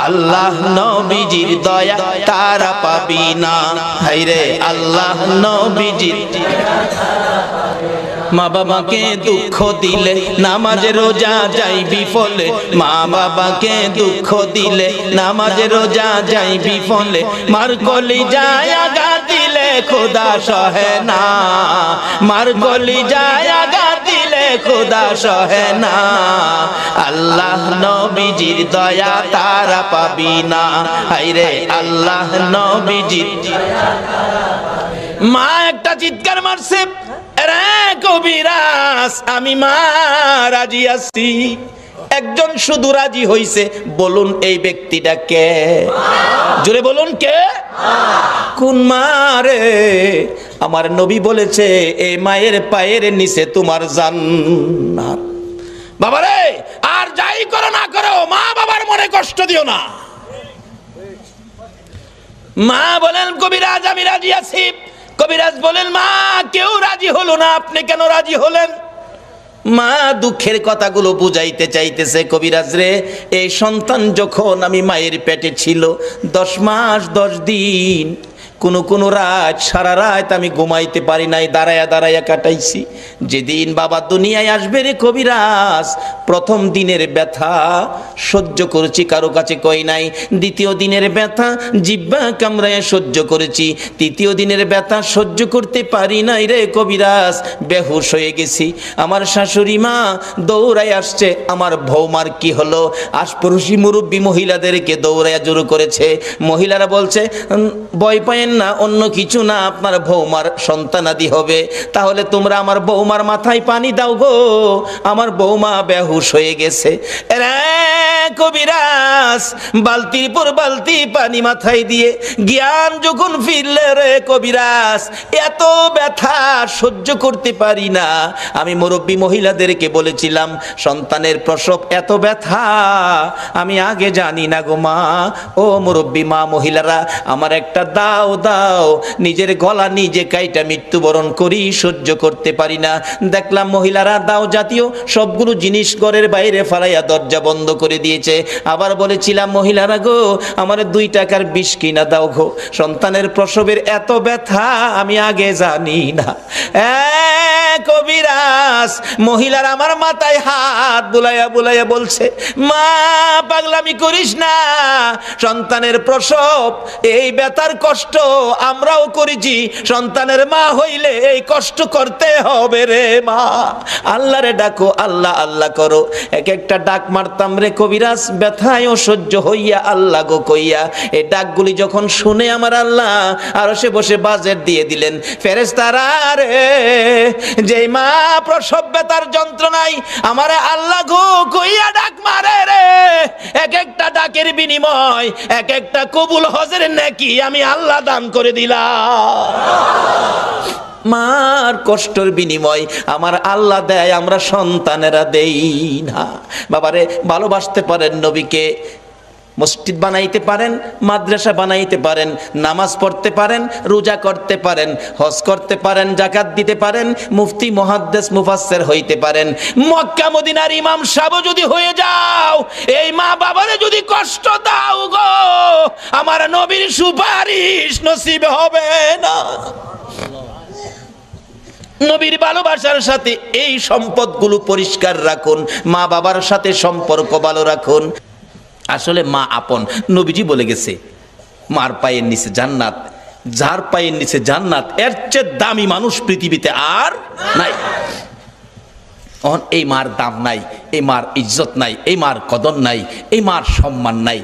আল্লাহ নবীজির দয়া তারা পাবি না। হায়রে আল্লাহ নবীজির। মা বাবাকে দুঃখ দিলে নামাজ রোজা যাই বিফলে, মা বাবাকে দুঃখ দিলে নামাজ রোজা যাই বিফলে, মার কলি যায় আঘাত দিলে খোদা সহে না, মার কলি যায় আঘাত দিলে খোদা সহে না, আল্লাহ নবীজির দয়া তারা পাবি না। হায়রে আল্লাহ নবীজির। মা একটা চিৎকার মারছে, রে কবিরাজ, আমি মা রাজি আছি। একজন শুধু রাজি হইছে, বলুন এই ব্যক্তিটা কে? জোরে বলুন কে? কোন মা রে? আমার নবী বলেছে এই মায়ের পায়ের নিচে তোমার জান্নাত। বাবারে, আর যাই করো না করো, মা বাবার মনে কষ্ট দিও না। মা বলেন কবিরাজ আমি রাজি আছি। কবিরাজ বলেন মা কেউ রাজি হলো না, আপনি কেন রাজি হলেন? মা দুঃখের কথাগুলো বুঝাইতে চাইতেছে, কবিরাজ রে, এই সন্তান যখন আমি মায়ের পেটে ছিল 10 মাস 10 দিন, কোনো রাত সারা রাত আমি ঘুমাইতে পারি নাই, দাঁড়ায়া দাঁড়ায়া কাটাইছি। যেদিন বাবা দুনিয়ায় আসবে রে কবিরাজ, প্রথম দিনের ব্যথা সহ্য করেছি, কারো কাছে কই নাই। দ্বিতীয় দিনের ব্যথা জিহ্বা কামড়ায় সহ্য করেছি। তৃতীয় দিনের ব্যথা সহ্য করতে পারি নাই রে কবিরাজ, বেহুশ হয়ে গেছি। আমার শাশুড়ি মা দৌড়ায় আসছে, আমার বৌমার কি হলো? আশপাশি মুরব্বী মহিলাদেরকে দৌড়াইয়া জোর করেছে। মহিলারা বলছে ভয় পায়েন না, অন্য কিছু না, আপনার বৌমার সন্তানাদি হবে। তাহলে তোমরা আমার বৌমা বৌমার মাথায় পানি দাও গো, আমার বৌমা বেহুশ হয়ে গেছে। রে কবিরাজ বালতির পর বালতি পানি মাথায় দিয়ে জ্ঞান যখন ফিরলে রে কবিরাজ, এত ব্যথা সহ্য করতে পারি না। আমি মুরব্বী মহিলাদেরকে বলেছিলাম, সন্তানের প্রসব এত ব্যথা আমি আগে জানি না গো মা। ও মুরব্বী মা মহিলারা, আমার একটা দাও দাও, নিজের গলা নিজে কাইটা মৃত্যুবরণ করি, সহ্য করতে পারি না। দেখলাম মহিলারা দাও জাতীয় সবগুলো জিনিস ঘরের বাইরে ফালাইয়া দরজা বন্ধ করে দিয়েছে। আবার বলেছিলাম মহিলারা গো, আমার 2 টাকার বিষ কিনা দাও গো, সন্তানের প্রসবের এত ব্যথা আমি আগে জানি না। কবিরাজ মহিলার আমার মাথায় হাত বুলাইয়া বুলাইয়া বলছে, মা পাগলামি করিস না, সন্তানের প্রসব এই ব্যথার কষ্ট আমরাও করেছি, সন্তানের মা হইলে এই কষ্ট করতে হবে রে মা। আল্লাহরে ডাকো, আল্লাহ আল্লাহ করো। এক একটা ডাক মারতাম রে কবিরাজ, ব্যথায় সহ্য হইয়া আল্লাহ গো কইয়া। এই ডাকগুলি যখন শুনে আমার আল্লাহ আরশে বসে বাজেট দিয়ে দিলেন। ফেরেশতারা রে, যেই মা প্রসব ব্যথার যন্ত্রণায় আমারে আল্লাহ গো কইয়া ডাক মারে রে, এক একটা ডাকের বিনিময় এক একটা কবুল হজের নেকি আমি আল্লাহ দান করে দিলাম। মার কষ্টের বিনিময় আমার আল্লাহ দেয়, আমরা সন্তানেরা দেই না। বাবারে ভালোবাসতে পারেন নবীকে, মসজিদ বানাইতে পারেন, মাদ্রাসা বানাইতে পারেন, নামাজ পড়তে পারেন, রোজা করতে পারেন, হজ করতে পারেন, যাকাত দিতে পারেন, মুফতি মুহাদ্দিস মুফাসসির হইতে পারেন, মক্কা মদিনার ইমাম সাহেব যদি হয়ে যাও, এই মা বাবারে যদি কষ্ট দাও গো, আমার নবীর সুপারিশ নসিব হবে না। নবীর ভালোবাসার সাথে এই সম্পদগুলো পরিষ্কার রাখুন, মা বাবার সাথে সম্পর্ক ভালো রাখুন। আসলে মা আপন, নবীজি বলে গেছে মার পায়ের নিচে জান্নাত, যার পায়ের নিচে জান্নাত এর চেয়ে দামি মানুষ পৃথিবীতে আর নাই। এই মার দাম নাই, এই মার ইজ্জত নাই, এই মার কদর নাই, এই মার সম্মান নাই।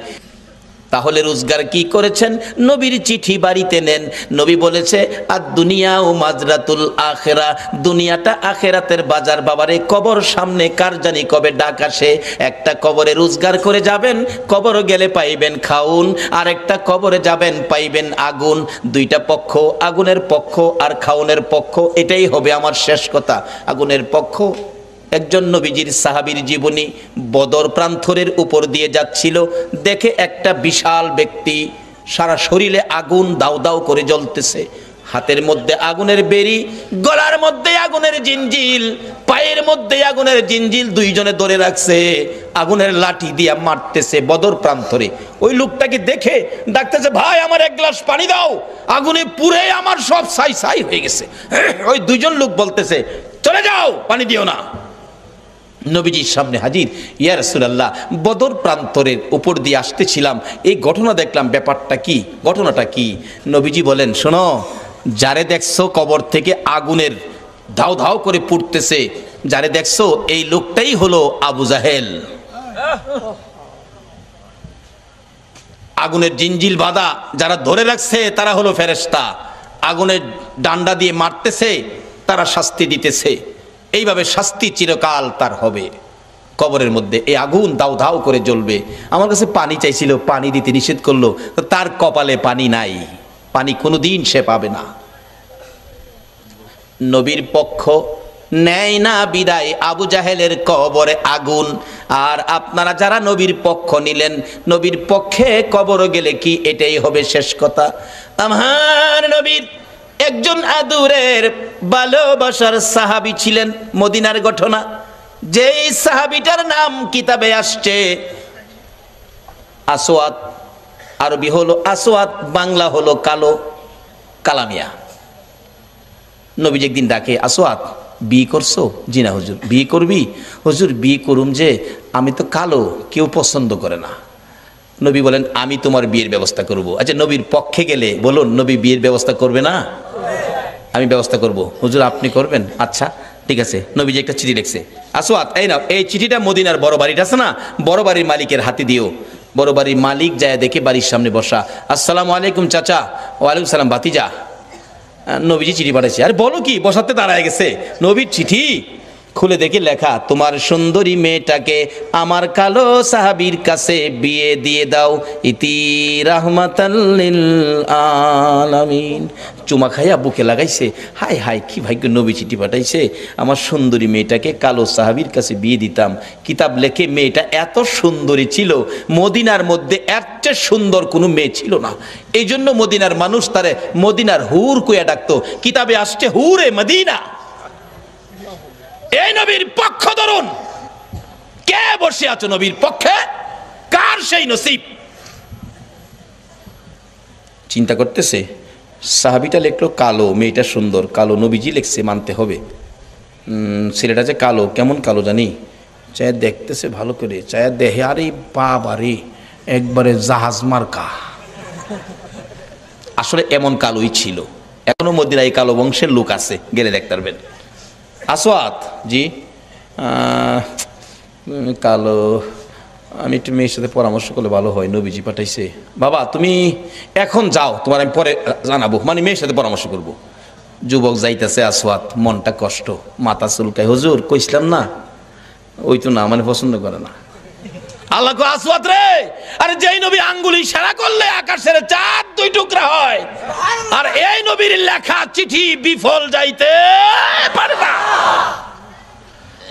তাহলে রোজগার কি করেছেন? নবীর চিঠি বাড়িতে নেন। নবী বলেছে আর দুনিয়া ও মাজরাতুল আখেরা, দুনিয়াটা আখেরাতের বাজার। বাবারে কবর সামনে, কার জানি কবে ডাক আসে। একটা কবরে রোজগার করে যাবেন, কবর গেলে পাইবেন খাউন, আর একটা কবরে যাবেন পাইবেন আগুন। 2টা পক্ষ, আগুনের পক্ষ আর খাউনের পক্ষ। এটাই হবে আমার শেষ কথা। আগুনের পক্ষ একজন নবীজির সাহাবীর জীবনী, বদর প্রান্তরের উপর দিয়ে যাচ্ছিল, দেখে একটা বিশাল ব্যক্তি, সারা শরীরে আগুন দাউ দাউ করে জ্বলতেছে, হাতের মধ্যে আগুনের বেরি, গলার মধ্যে আগুনের জিঞ্জিল, পায়ের মধ্যে আগুনের জিঞ্জিল, 2 জনে ধরে রাখছে, আগুনের লাঠি দিয়া মারতেছে বদর প্রান্তরে। ওই লোকটাকে দেখে ডাকতেছে, ভাই আমার 1 গ্লাস পানি দাও, আগুনে পুড়ে আমার সব ছাই ছাই হয়ে গেছে। ওই 2 জন লোক বলতেছে, চলে যাও, পানি দিও না। নবীজির সামনে হাজির, ইয়া রাসূলুল্লাহ, বদর প্রান্তরের উপর দিয়ে আসতেছিলাম, এই ঘটনা দেখলাম, ব্যাপারটা কি, ঘটনাটা কি? নবীজি বলেন, শোনো, যারে দেখছো কবর থেকে আগুনের ধাও ধাও করে পুড়তেছে, যারে দেখছো এই লোকটাই হলো আবু জাহেল। আগুনের জিঞ্জিল বাঁধা যারা ধরে রাখছে তারা হলো ফেরেশতা, আগুনের ডান্ডা দিয়ে মারতেছে, তারা শাস্তি দিতেছে। এইভাবে শাস্তি চিরকাল তার হবে কবরের মধ্যে। এই আগুন দাউ দাউ করে জ্বলবে। আমার কাছে পানি চাইছিল, পানি দিতে নিষেধ করলো, তার কপালে পানি নাই, পানি কোনোদিন সে পাবে না। নবীর পক্ষ নেয় না বিদায়, আবু জাহেলের কবরে আগুন। আর আপনারা যারা নবীর পক্ষ নিলেন, নবীর পক্ষে কবর গেলে কি এটাই হবে শেষ কথা? আমার নবীর একজন আদুরের ভালোবাসার সাহাবী ছিলেন, মদিনার ঘটনা। যেই সাহাবীটার নাম কিতাবে আসছে আসওয়াদ, আরবি হলো আসওয়াদ, বাংলা হলো কালো, কালামিয়া। নবীজি একদিন ডাকে, আসওয়াদ বিয়ে করছো? জি না হুজুর। বিয়ে করবি? হুজুর বিয়ে করুম, যে আমি তো কালো, কেউ পছন্দ করে না। নবী বলেন, আমি তোমার বিয়ের ব্যবস্থা করব। আচ্ছা, নবীর পক্ষে গেলে বলুন, নবী বিয়ের ব্যবস্থা করবে না? আমি ব্যবস্থা করব। হুজুর আপনি করবেন? আচ্ছা ঠিক আছে। নবীজি একটা চিঠি লিখছে, আসওয়াদ এই নাও, এই চিঠিটা মদিনার বড় বাড়িটা আছে না, বড় বাড়ির মালিকের হাতে দিও। বড় বাড়ির মালিক যায় দেখে বাড়ির সামনে বসা, আসসালামু আলাইকুম চাচা। ওয়ালাইকুম সালাম ভাতিজা। নবীজি চিঠি পাঠাইছে। আর বলো কি, বসাতে দাঁড়ায় গেছে নবীর চিঠি, খুলে দেখি লেখা, তোমার সুন্দরী মেয়েটাকে আমার কালো সাহাবীর কাছে বিয়ে দিয়ে দাও, ইতি রাহমাতাল লিল আলামিন। চুমা খাইয়া বুকে লাগাইছে, হাই হাই কি ভাগ্য, নবী চিঠি পাঠাইছে, আমার সুন্দরী মেয়েটাকে কালো সাহাবীর কাছে বিয়ে দিতাম। কিতাব লেখে মেয়েটা এত সুন্দরী ছিল, মদিনার মধ্যে এর চেয়ে সুন্দর কোনো মেয়ে ছিল না। এই জন্য মদিনার মানুষ তারে মদিনার হুর কইয়া ডাকতো। কিতাবে আসছে হুরে মদিনা। এই নবীর পক্ষ ধরুন, কে বসে আছো নবীর পক্ষে, কার সেই নসিব? চিন্তা করতেছে, সাহাবীটা লিখলো কালো, মেয়েটা সুন্দর, কালো নবীজি লিখছে, মানতে হবে। ছেলেটা যে কালো, কেমন কালো জানি, চায় দেখতেছে ভালো করে, চায় দেহে, আরে বাবারে একবারে জাহাজ মার্কা। আসলে এমন কালোই ছিল, এখনো মদিনায় কালো বংশের লোক আছে, গেলে দেখতে পারবেন। আসওয়াত জি, কালো, আমি একটু মেয়ের সাথে পরামর্শ করলে ভালো হয়, নবীজি পাঠাইছে। বাবা তুমি এখন যাও, তোমার আমি পরে জানাবো, মানে মেয়ের সাথে পরামর্শ করব। যুবক যাইতেছে, আসওয়াত মনটা কষ্ট, মাথা চুলকায়, হুজুর কইছিলাম না, ওই তো না, মানে পছন্দ করে না। আল্লাহ কো, আসওয়াত রে, আরে যেই নবী আঙ্গুলি ইশারা করলে আকাশের চাঁদ দুই টুকরা হয়, আর এই নবীর লেখা চিঠি বিফল যাইতে পারে না।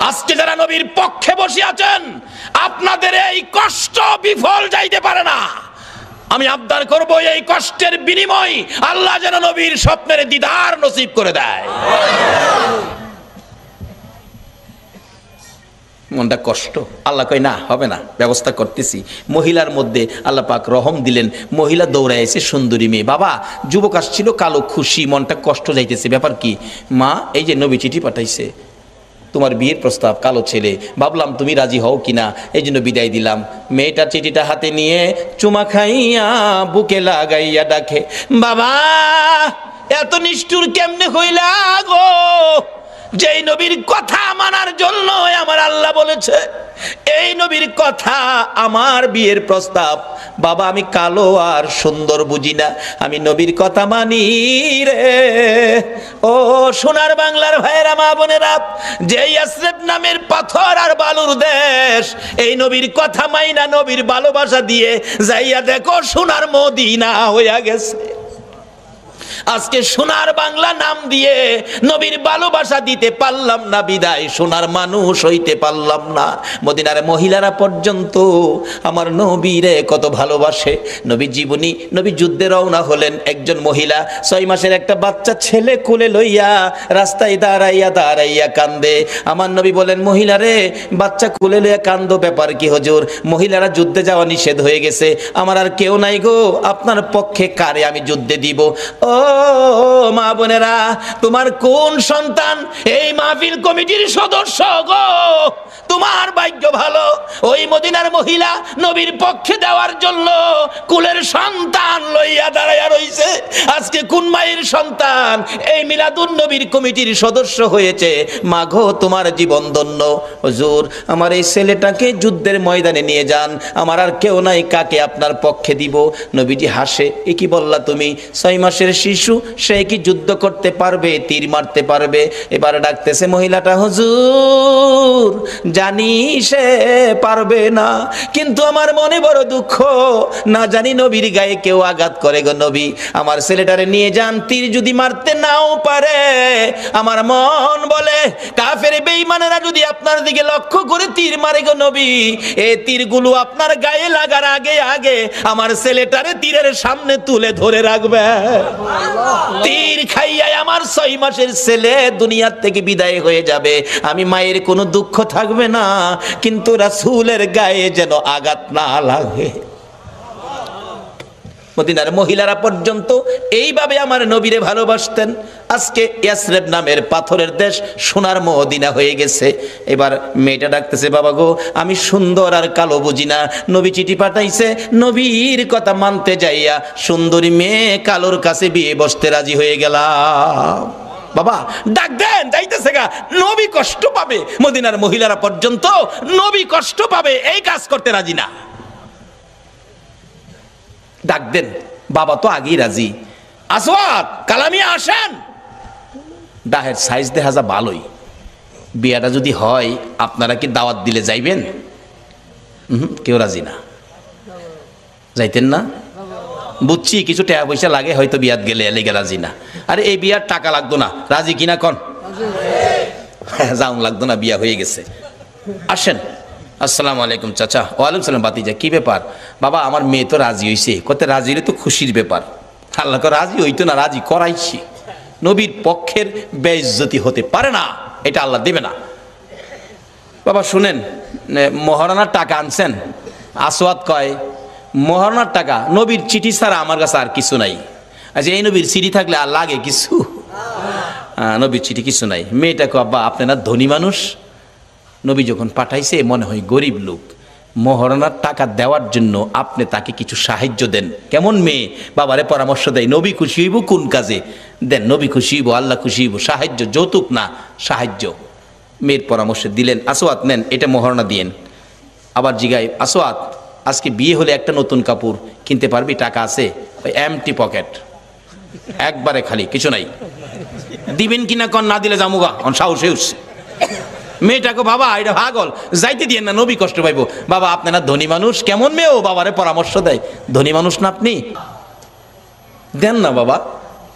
আজকে যারা নবীর পক্ষে বসে আছেন, আপনাদের এই কষ্ট বিফল যাইতে পারে না। আমি আবদার করব, এই কষ্টের বিনিময় আল্লাহ যেন নবীর স্বপ্নের দিদার নসিব করে দেয়। মনটা কষ্ট, আল্লাহ কয় না, হবে না, ব্যবস্থা করতেছি। মহিলার মধ্যে আল্লাহ পাক রহম দিলেন, মহিলা দৌড়ায় এসে সুন্দরী মেয়ে। বাবা যুবক আসছিল কালো, খুশি, মনটা কষ্ট যাইতেছে, ব্যাপার কি? মা এই যে নবী চিঠি পাঠাইছে, তোমার বিয়ের প্রস্তাব, কালো ছেলে, ভাবলাম তুমি রাজি হও কিনা, এই জন্য বিদায় দিলাম। মেয়েটা চিঠিটা হাতে নিয়ে চুমা খাইয়া বুকে লাগাইয়া ডাকে, বাবা এত নিষ্ঠুর কেমনে হইলা গো, যেই নবীর কথা মানার জন্য আমার আল্লাহ বলেছে, এই নবীর কথা আমার বিয়ের প্রস্তাব। বাবা আমি কালো আর সুন্দর বুঝি না, আমি নবীর কথা মানি রে। ও সোনার বাংলার ভাইয়েরা, মা বোনেরা, যে ইয়াসরিব নামের পাথর আর বালুর দেশ, এই নবীর কথা মাইনা নবীর ভালোবাসা দিয়ে যাইয়া দেখো সোনার মদিনা হইয়া গেছে। আজকে সোনার বাংলা নাম দিয়ে নবীর ভালোবাসা দিতে পারলাম না, বিদায় সোনার মানুষ হইতে পারলাম না। মদিনার মহিলারা পর্যন্ত আমার নবীরে কত ভালোবাসে। নবী জীবনী, নবী যুদ্ধে রওনা হলেন, একজন মহিলা 6 মাসের একটা বাচ্চা ছেলে কোলে লইয়া রাস্তায় দাঁড়াইয়া দাঁড়াইয়া কান্দে। আমার নবী বলেন, মহিলা রে, বাচ্চা কোলে লইয়া কান্দো, ব্যাপার কি হুজুর? মহিলারা যুদ্ধে যাওয়া নিষেধ হয়ে গেছে, আমার আর কেউ নাই গো, আপনার পক্ষে কারে আমি যুদ্ধে দিব? ও মা বোনেরা, তোমার কোন সন্তান এই মাহফিল কমিটির সদস্য গো? তোমার ভাগ্য ভালো, ওই মদিনার মহিলা নবীর পক্ষে দেওয়ার জন্য কুলের সন্তান লইয়া দাঁড়াইয়া রইছে। আজকে কোন মায়ের সন্তান এই মিলাদুন নবীর কমিটির সদস্য হয়েছে? মা গো, তোমার জীবন ধন্য। হুজুর আমার এই ছেলেটাকে যুদ্ধের ময়দানে নিয়ে যান, আমার আর কেউ নাই, কাকে আপনার পক্ষে দিব? নবীজি হাসে, এ কি বললা তুমি? 6 মাসের শিশু, সে কি যুদ্ধ করতে পারবে, তীর মারতে পারবে? এবার ডাকতেছে মহিলাটা, হুজুর জানি সে পারবে না, কিন্তু আমার মনে বড় দুঃখ, না জানি নবীর গায়ে কেউ আঘাত করে গো নবী, আমার ছেলেটারে নিয়ে যান, তীর যদি মারতে নাও পারে, আমার মন বলে কাফের বেঈমানেরা যদি আপনার দিকে লক্ষ্য করে তীর মারে গো নবী, এই তীরগুলো আপনার গায়ে লাগার আগে আগে আমার ছেলেটারে তীরের সামনে তুলে ধরে রাখবে। তীর খাইয়া আমার 6 মাসের ছেলে দুনিয়ার থেকে বিদায় হয়ে যাবে, আমি মায়ের কোনো দুঃখ থাকবে না, কিন্তু রাসূলের গায়ে যেন আঘাত না লাগে। মদিনার মহিলারা পর্যন্ত এইভাবে আমার নবীরে ভালোবাসতেন। আজকে ইয়াসরিব নামের পাথরের দেশ সোনার মদিনা হয়ে গেছে। এবার মেয়েটা ডাকতেছে, বাবা গো, আমি সুন্দর আর কালো বুঝি না, নবী চিঠি পাঠাইছে, নবীর কথা মানতে যাইয়া সুন্দরী মেয়ে কালোর কাছে বিয়ে বসতে রাজি হয়ে গেলাম। বাবা ডাক দেন, যাইতেছে গা, নবী কষ্ট পাবে। মদিনার মহিলারা পর্যন্ত নবী কষ্ট পাবে এই কাজ করতে রাজি না। ডাক দেন, বাবা তো আগেই রাজি। আসওয়াত কালামি আসেন। ডাহের সাইজ দেখা যা ভালোই, বিয়াটা যদি হয় আপনারা কি দাওয়াত দিলে যাইবেন? কেউ রাজি না, যাইতেন না? বুঝছি কিছু টাকা পয়সা লাগে হয়তো বিয়াত গেলে, লেগে রাজি না। আরে এই বিয়ার টাকা লাগতো না, রাজি কিনা কন? যাওন লাগতো না, বিয়া হয়ে গেছে। আসেন। আসসালামু আলাইকুম চাচা। ওয়ালাইকুম সালাম বাতিজা, কি ব্যাপার? বাবা আমার মেয়ে তো রাজি হয়েছে। কত রাজি হলে তো খুশির ব্যাপার। আল্লাহ রাজি হইতো না, রাজি করাইছি। নবীর পক্ষের বেইজ্জতি হতে পারে না, এটা আল্লাহ দেবে না। বাবা শুনেন, মহারানার টাকা আনছেন? আসওয়াদ কয় মহারানার টাকা, নবীর চিঠি ছাড়া আমার কাছে আর কিছু নাই। আচ্ছা এই নবীর চিঠি থাকলে আর লাগে কিছু? নবীর চিঠি কিছু নাই। মেয়েটা কয় আব্বা আপনি না ধনী মানুষ, নবী যখন পাঠাইছে মনে হয় গরিব লোক, মহারানার টাকা দেওয়ার জন্য আপনি তাকে কিছু সাহায্য দেন। কেমন মেয়ে, বাবারে পরামর্শ দেয়, নবী খুশি হইব কোন কাজে দেন, নবী খুশি হইব, আল্লাহ খুশি হইব, সাহায্য, যৌতুক না সাহায্য। মেয়ের পরামর্শ দিলেন, আসওয়াত নেন এটা মহারণা দিয়েন। আবার জিগাই, আসওয়াত আজকে বিয়ে হলে একটা নতুন কাপড় কিনতে পারবি, টাকা আছে? ওই এমটি পকেট, একবারে খালি, কিছু নাই। দিবেন কিনা কন? না দিলে জামুগা, অন সাহসে উঠছে। মেয়েটাকে বাবা এটা পাগল, যাইতে দিয়ে না, নবী কষ্ট পাইব। বাবা আপনি না ধনী মানুষ, কেমন মেয়ে ও বাবারে পরামর্শ দেয়, ধনী মানুষ না আপনি, দেন না বাবা।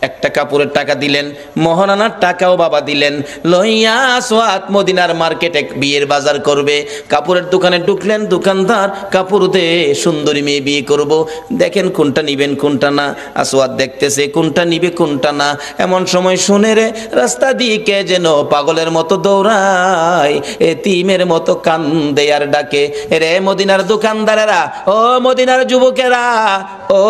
একটা কাপড়ের টাকা দিলেন, মহারানার টাকাও বাবা দিলেন। লইয়া আসওয়াত মদিনার মার্কেটে বিয়ের বাজার করবে। কাপড়ের দোকানে ঢুকলেন, দোকানদার কাপড় দে, সুন্দরী মেয়ে বিয়ে করব, দেখেন কোনটা নিবেন কোনটা না। আসওয়াত দেখতেছে কোনটা নিবে কোনটা না। এমন সময় শুনে রে রাস্তা দিয়ে কে যেন পাগলের মতো দৌড়ায়, এতিমের মতো কান্দে আর ডাকে, রে মদিনার দোকানদারেরা, ও মদিনার যুবকেরা, ও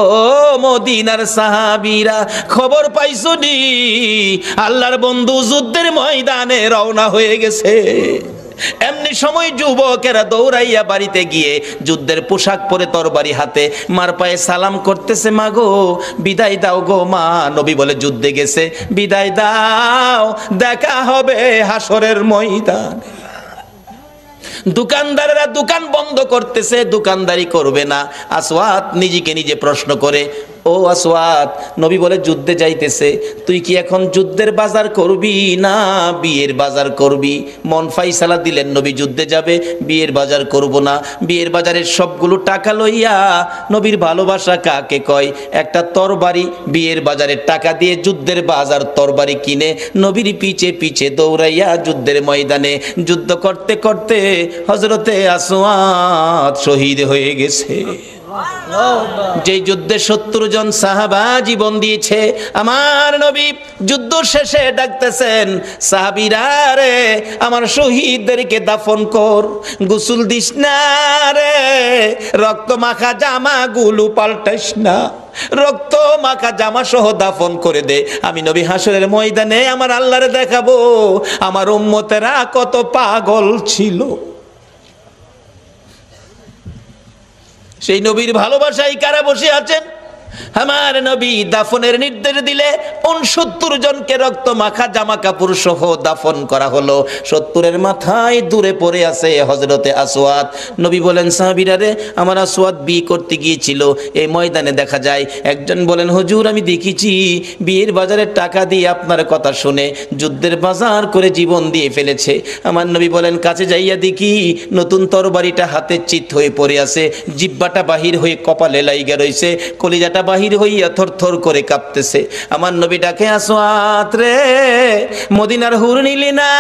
মদিনার সাহাবীরা, খবর পাইছো নি আল্লাহর বন্ধু যুদ্ধের ময়দানে রওনা হয়ে গেছে। এমনি সময় যুবকেরা দৌড়াইয়া বাড়িতে গিয়ে যুদ্ধের পোশাক পরে তরবারি হাতে মার পায়ে সালাম করতেছে, মা গো বিদায় দাও গো মা। নবী বলে যুদ্ধে গেছে, বিদায় দাও, দেখা হবে হাসরের ময়দানে। দোকানদারেরা দোকান বন্ধ করতেছে, দোকানদারি করবে না। আসওয়াত নিজেকে নিজে প্রশ্ন করে, ও আসওয়াত, নবী বলে যুদ্ধে যাইতেছে, তুই কি এখন যুদ্ধের বাজার করবি না বিয়ের বাজার করবি? মন ফাইসালা দিলেন নবী যুদ্ধে যাবে, বিয়ের বাজার করব না। বিয়ের বাজারের সবগুলো টাকা লইয়া, নবীর ভালোবাসা কাকে কয়, একটা তরবারি বিয়ের বাজারের টাকা দিয়ে যুদ্ধের বাজার তরবারি কিনে নবীর পিছে পিছে দৌড়াইয়া যুদ্ধের ময়দানে যুদ্ধ করতে করতে হযরতে আসওয়াত শহীদ হয়ে গেছে। যে যুদ্ধে 70 জন সাহাবা জীবন দিয়েছে। আমার নবী যুদ্ধ শেষে ডাকতেছেন, সাহাবীরা রে আমার শহীদদেরকে দাফন কর, গোসল দিস না রে, রক্ত মাখা জামাগুলো পাল্টাইস না, রক্ত মাখা জামা সহ দাফন করে দে। আমি নবী হাসরের ময়দানে আমার আল্লাহরে দেখাবো আমার উম্মতেরা কত পাগল ছিল। সেই নবীর ভালোবাসায় কারা বসে আছেন? আমার নবী দাফনের নির্দেশ দিলে 69 জনকে রক্ত মাখা জামা কাপড় সহ দাফন করা হলো। 70-এর মাথায় দূরে পড়ে আছে হযরতে আসওয়াত। নবী বলেন, সাহাবীরা রে আমার আসওয়াত বিয়ে করতে গিয়েছিল, এই ময়দানে দেখা যায়। একজন বলেন, হুজুর আমি দেখেছি বিয়ের বাজারের টাকা দিয়ে আপনার কথা শুনে যুদ্ধের বাজার করে জীবন দিয়ে ফেলেছে। আমার নবী বলেন, কাছে যাইয়া দেখি নতুন তরবারিটা হাতে চিত হয়ে পড়ে আছে, জিহ্বাটা বাহির হয়ে কপালে লাইগা রইছে, কলিজাটা বাহির হইয়া থরথর করে কাঁপতেছে। আমার নবী ডাকে, আসওয়াত রে মদিনার হুর নিলি না,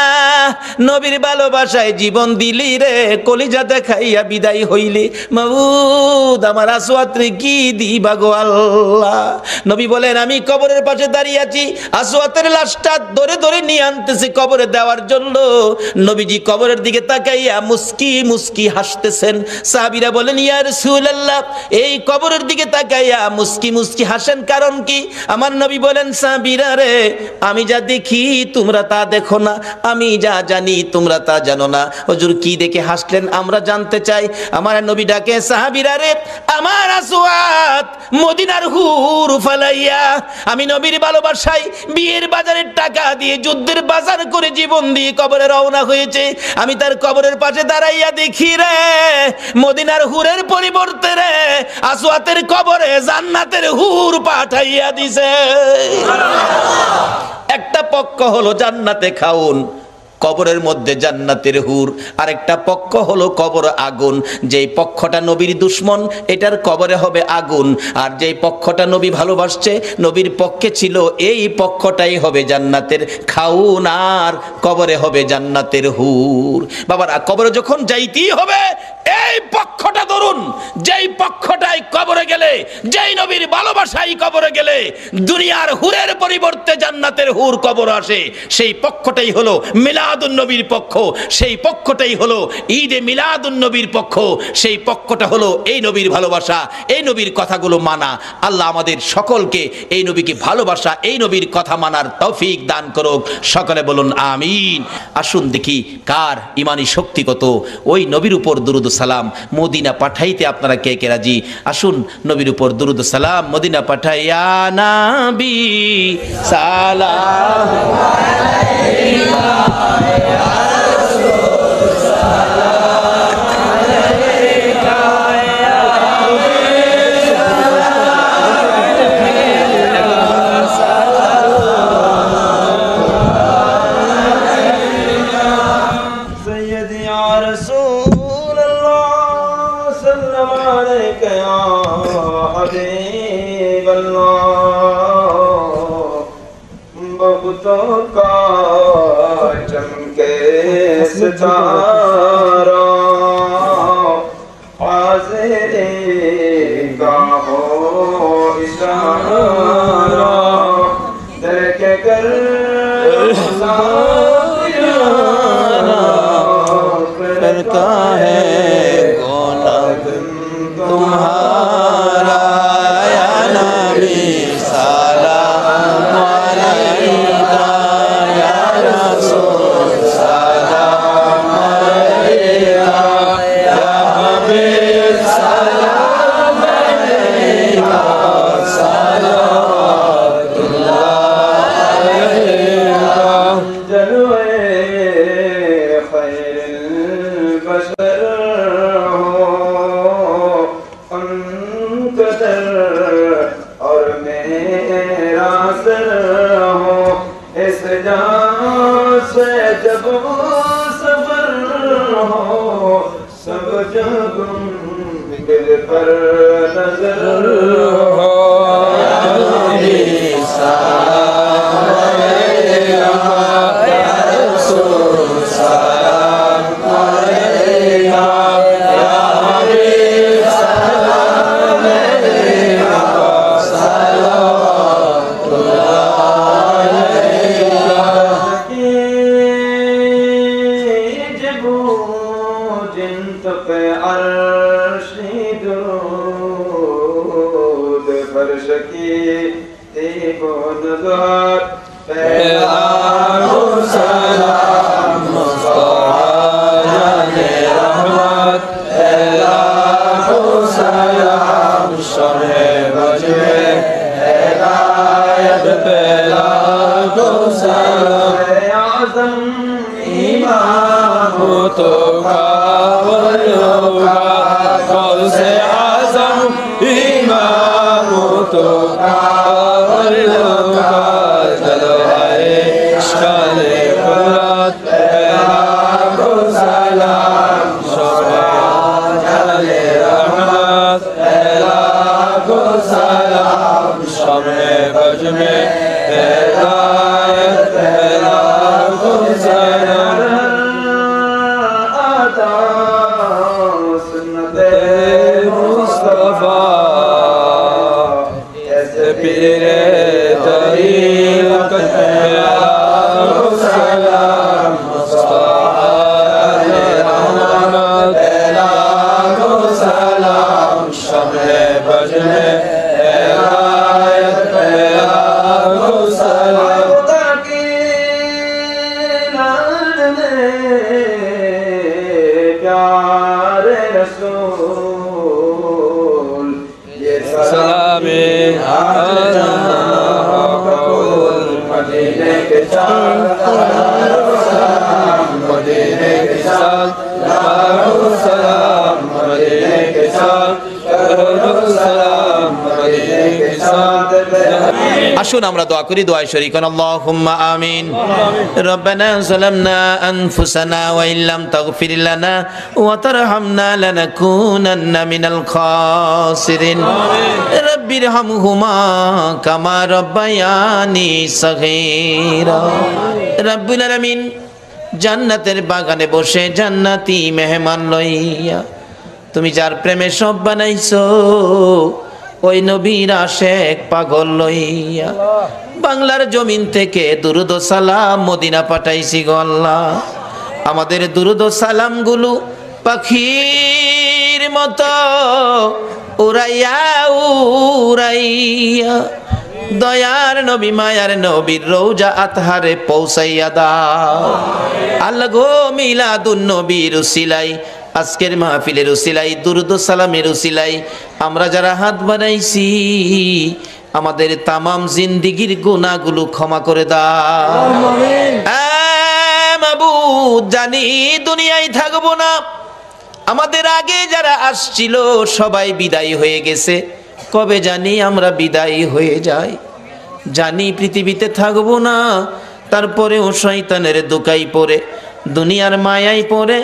নবীর ভালোবাসায় জীবন দিলি রে, কলিজা দেখাইয়া বিদায় হইলি, মাবুদ আমার আসওয়াত রে কি দিবা গো আল্লাহ। নবী বলেন, আমি কবরের পাশে দাঁড়িয়ে আছি, আসওয়াতের লাশটা ধরে ধরে নিয়ে আনতেছি কবরে দেওয়ার জন্য। নবীজি কবরের দিকে তাকাইয়া মুস্কি মুস্কি হাসতেছেন। সাহাবীরা বলেন, ইয়া রাসূলুল্লাহ এই কবরের দিকে তাকাইয়া মুস্কি মুস্কি হাসেন কারণ কি? আমার নবী বলেন, সাহাবীরা রে আমি যা দেখি তোমরা তা দেখো না, আমি যা জানি তোমরা তা জানো না। হুজুর কি দেখে হাসলেন আমরা জানতে চাই। আমার নবী ডাকে, সাহাবীরা রে আমার আসওয়াত মদিনার হুর ফালাইয়া আমি নবীর ভালোবাসায় বিয়ের বাজারের টাকা দিয়ে যুদ্ধের বাজার করে জীবন দিয়ে কবরে রওনা হয়েছে। আমি তার কবরের পাশে দাঁড়াইয়া দেখি রে মদিনার হুরের পরিবর্তে রে আসওয়াতের কবরে জান্নাতের হুর পাঠাইয়া দিছে। একটা পক্ষ হলো জান্নাতে খাউন, কবরের মধ্যে জান্নাতের হুর, আরেকটা পক্ষ হলো কবর আগুন। যেই পক্ষটা নবীর দুশ্মন এটার কবরে হবে আগুন, আর যেই পক্ষটা নবী ভালোবাসছে নবীর পক্ষে ছিল এই পক্ষটাই হবে জান্নাতের খাউন, আর কবরে হবে জান্নাতের হুর। বাবারা কবরে যখন যাইতেই হবে এই পক্ষটা ধরুন, যেই পক্ষটাই কবরে গেলে, যেই নবীর ভালোবাসাই কবরে গেলে দুনিয়ার হুরের পরিবর্তে জান্নাতের হুর কবর আসে, সেই পক্ষটাই হলো মিলাদুন নবীর পক্ষ, সেই পক্ষটাই হলো ঈদে মিলাদুন নবীর পক্ষ, সেই পক্ষটা হলো এই নবীর ভালোবাসা, এই নবীর কথাগুলো মানা। আল্লাহ আমাদের সকলকে এই নবীকে ভালোবাসা, এই নবীর কথা মানার তৌফিক দান করুক, সকলে বলুন আমিন। আসুন দেখি কার ইমানি শক্তি কত, ওই নবীর উপর দুরুদ সালাম মদিনা পাঠাইতে আপনারা কে কে রাজি? আসুন নবীর উপর দুরুদ সালাম মদিনা পাঠাইয়া নবী সালাম का चमके सितारा हाज़िर का हो इशारा दिल के कर करता है गुनाह तुम्हारा या नबी सलाम अलैका या रसूल सलाम अलैका या हबीब सलाम अलैका सलावतुल्लाह अलैका जलवे खैरुल बशर हो उनकदर और मेरा सर हो इस जान से जब सफर हो सब जग दिल पर नजर हो साथ আসুন আমরা দোয়া করি, দোয়ায় শরীক হন। আল্লাহুম্মা আমিন। রব্বানা যালামনা আনফুসানা ওয়া ইল্লাম তাগফির লানা ওয়া তারহামনা লানাকুনান্না মিনাল খাসিরিন। রব্বিরহামহুমা কামা রব্বায়ানি সগীরা। রব্বুল আলামিন জান্নাতের বাগানে বসে জান্নাতি মেহমান লইয়া তুমি যার প্রেমে সব বানাইছো, ওই নবীর আশেক পাগল লইয়া বাংলার জমিন থেকে দুরুদ ও সালাম মদিনা পাঠাইছি গো আল্লাহ। আমাদের দুরুদ ও সালাম গুলো পাখির মতো উড়াইয়া উড়াইয়া দয়ার নবী মায়ার নবীর রওজা আতহারে পৌঁছাইয়া দাও আল্লাহ গো। মিলাদুন নবীর উসিলাই, আজকের মাহফিলের উসিলাই, দুরুদ ও সালামের উসিলাই আমরা যারা হাত বানাইছি আমাদের তামাম জিন্দিগির গুনাহগুলো ক্ষমা করে দাও। মাবুদ, জানি দুনিয়ায় থাকবো না, আমাদের আগে যারা আসছিল সবাই বিদায় হয়ে গেছে, কবে জানি আমরা বিদায় হয়ে যাই। জানি পৃথিবীতে থাকবো না, তারপরেও শয়তানের দোকাই পড়ে দুনিয়ার মায়ায় পড়ে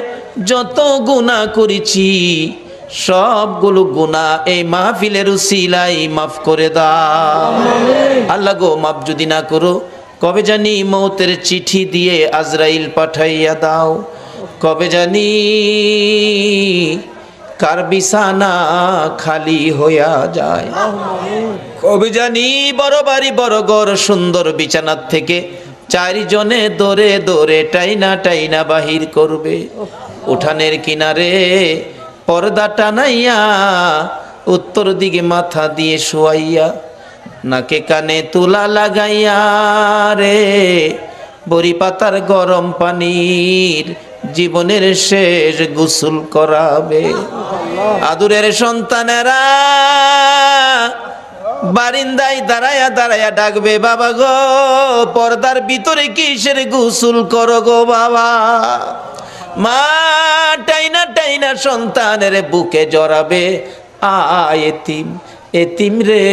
যত গুনাহ করেছি সবগুলো গুনাহ এই মাহফিলের উসিলাই মাফ করে দাও আল্লাহ গো। মাফ যদি না করো, কবে জানি মৌতের চিঠি দিয়ে আজরাইল পাঠাইয়া দাও, কবে জানি কার বিছানা খালি হইয়া যায়, কবে জানি বড় বাড়ি বড় ঘর সুন্দর বিছানার থেকে চারজনে দৌড়ে দৌড়ে টাইনা টাইনা বাহির করবে। উঠানের কিনারে পর্দা টানাইয়া উত্তর দিকে মাথা দিয়ে শোয়াইয়া নাকে কানে তুলা লাগাইয়া রে বড়ি পাতার গরম পানির জীবনের শেষ গোসল করাবে। আদুরের সন্তানেরা বারিন্দায় দাঁড়ায়া দাঁড়ায়া ডাকবে, বাবা গো পর্দার ভিতরে কিসের গোসল করো গো বাবা। মা টাইনা টাইনা সন্তানের বুকে জড়াবে, আয় এতিম, এতিম রে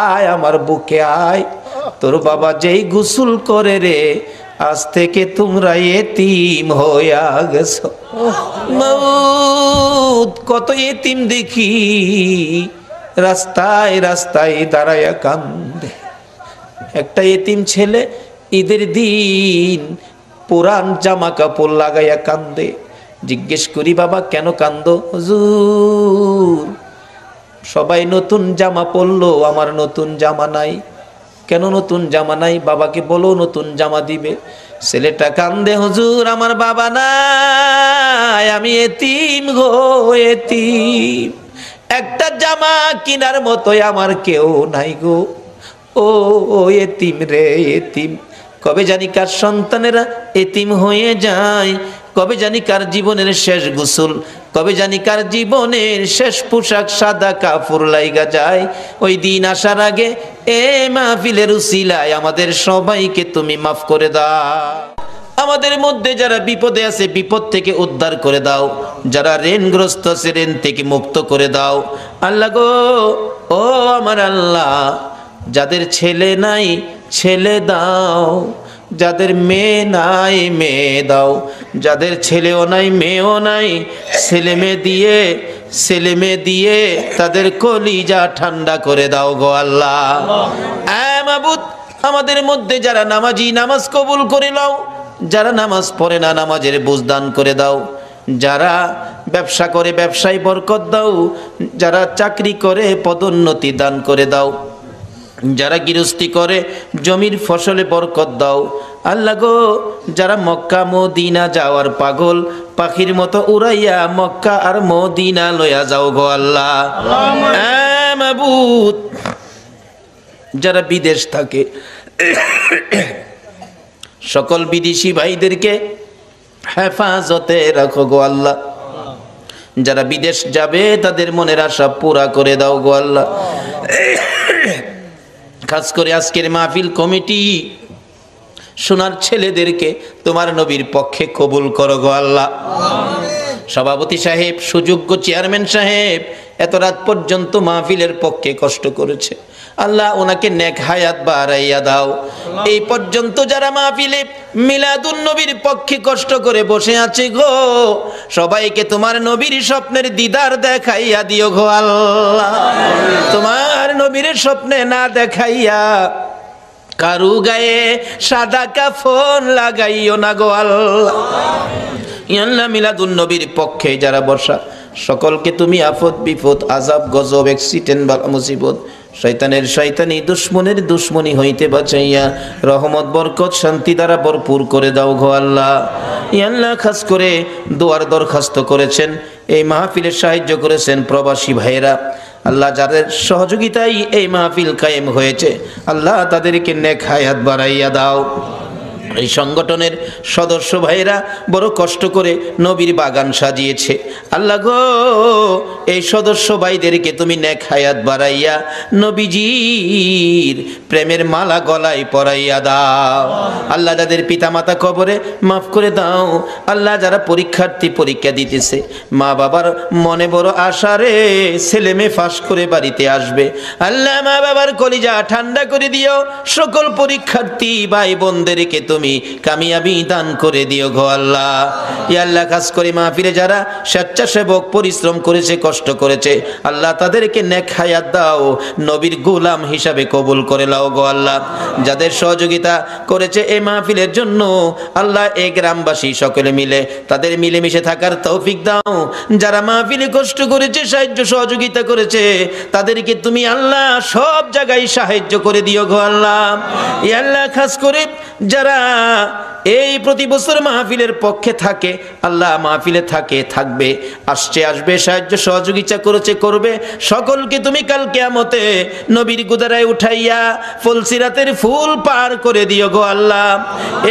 আয় আমার বুকে আয়, তোর বাবা যেই গোসল করে রে আজ থেকে তোমরা এতিম হইয়া গেছো। মউত কত এতিম দেখি রাস্তায় রাস্তায় দাঁড়ায়া কান্দে। একটা এতিম ছেলে ঈদের দিন পুরান জামা কাপড় লাগাইয়া কান্দে। জিজ্ঞেস করি, বাবা কেন কান্দো? হুজুর সবাই নতুন জামা পরলো, আমার নতুন জামা নাই। কেন নতুন জামা নাই? বাবাকে বলো নতুন জামা দিবে। ছেলেটা কান্দে, হুজুর আমার বাবা নাই, আমি এতিম গো এতিম, একটা জামা কিনার মতোই আমার কেউ নাই গো। ও এতিম রে এতিম। কবে জানি কার সন্তানেরা এতিম হয়ে যায়, কবে জানি কার জীবনের শেষ গোসল, কবে জানি কার জীবনের শেষ পোশাক সাদা কাপড় লাইগা যায়। ওই দিন আসার আগে এ মাহফিলের উসিলায় আমাদের সবাইকে তুমি মাফ করে দাও। আমাদের মধ্যে যারা বিপদে আছে বিপদ থেকে উদ্ধার করে দাও, যারা ঋণগ্রস্ত আছে ঋণ থেকে মুক্ত করে দাও আল্লাহ গো। ও আমার আল্লাহ, যাদের ছেলে নাই ছেলে দাও, যাদের মেয়ে নাই মেয়ে দাও, যাদের ছেলেও নাই মেয়েও নাই ছেলে মেয়ে দিয়ে তাদের কলিজা ঠান্ডা করে দাও গো আল্লাহ। মাবুদ, আমাদের মধ্যে যারা নামাজি নামাজ কবুল করে নাও, যারা নামাজ পড়ে না নামাজের বুঝ দান করে দাও, যারা ব্যবসা করে ব্যবসায় বরকত দাও, যারা চাকরি করে পদোন্নতি দান করে দাও, যারা গৃহস্থী করে জমির ফসলে বরকত দাও আল্লাহ গো। যারা মক্কা মদিনা যাওয়ার পাগল পাখির মতো উড়াইয়া মক্কা আর মদিনা লইয়া যাও গো আল্লাহ। মাবুদ, যারা বিদেশ থাকে সকল বিদেশি ভাইদেরকে হেফাজতে রাখো গো আল্লাহ। যারা বিদেশ যাবে তাদের মনের আশা পুরা করে দাও গো আল্লাহ। খাস করে আজকের মাহফিল কমিটি সোনার ছেলেদেরকে তোমার নবীর পক্ষে কবুল করো গো আল্লাহ। সভাপতি সাহেব, সুযোগ্য চেয়ারম্যান সাহেব, এত রাত পর্যন্ত মাহফিলের পক্ষে কষ্ট করেছে। আল্লাহ ওনাকে নেক হায়াত বাড়াইয়া দাও। এই পর্যন্ত যারা মাহফিলে মিলাদুন নবীর পক্ষে কষ্ট করে বসে আছে গো, সবাইকে তোমার নবীর স্বপ্নের দিদার দেখাইয়া দিও গো আল্লাহ। তোমার নবীর স্বপ্নে না দেখাইয়া কারু গায়ে সাদা কাফন লাগাইও না গো আল্লাহ। আল্লাহ মিলাদুন নবীর পক্ষে যারা বসা সকলকে তুমি আফত বিপদ আযাব গজব অ্যাক্সিডেন্ট বা মুসিবত শয়তানের শয়তানি দুশ্মনের দুশ্মনী হইতে বাঁচাইয়া রহমত বরকত শান্তি দ্বারা ভরপুর করে দাও গো আল্লাহ। আল্লাহ খাস করে দোয়ার দরখাস্ত করেছেন, এই মাহফিলে সাহায্য করেছেন প্রবাসী ভাইয়েরা, আল্লাহ যাদের সহযোগিতায় এই মাহফিল কায়েম হয়েছে, আল্লাহ তাদেরকে নেক হায়াত বাড়াইয়া দাও। এই সংগঠনের সদস্য ভাইরা বড় কষ্ট করে নবীর বাগান সাজিয়েছে, আল্লাহ গো এই সদস্য ভাইদেরকে তুমি নেক হায়াত বাড়াইয়া নবীজির প্রেমের মালা গলায় পরাইয়া দাও। আল্লাহ যাদের পিতামাতা কবরে মাফ করে দাও। আল্লাহ যারা পরীক্ষার্থী পরীক্ষা দিতেছে, মা বাবার মনে বড় আশা রে ছেলে মেয়ে ফাঁস করে বাড়িতে আসবে, আল্লাহ মা বাবার কলিজা ঠান্ডা করে দিও। সকল পরীক্ষার্থী ভাই বোনদেরকে তুমি কামিয়াবি দান করে দিও গো আল্লাহ। ইয়া আল্লাহ খাস করে মাহফিলে যারা স্বেচ্ছাসেবক পরিশ্রম করেছে কষ্ট করেছে, আল্লাহ তাদেরকে নেক হায়াত দাও, নবীর গোলাম হিসাবে কবুল করে নাও গো আল্লাহ। যাদের সহযোগিতা করেছে এই মাহফিলের জন্য, আল্লাহ এই গ্রামবাসী সকলে মিলে তাদের মিলেমিশে থাকার তৌফিক দাও। যারা মাহফিলে কষ্ট করেছে সাহায্য সহযোগিতা করেছে, তাদেরকে তুমি আল্লাহ সব জায়গায় সাহায্য করে দিও গো আল্লাহ। ইয়া আল্লাহ খাস করে যারা এই প্রতি বছর মাহফিলের পক্ষে থাকে, আল্লাহ মাহফিলে থাকে থাকবে আসছে আসবে সাহায্য সহযোগিতা করেছে করবে, সকলকে তুমি কাল কিয়ামতে নবীর গুদারায় উঠাইয়া ফুলসিরাতের ফুল পার করে দিও গো আল্লাহ।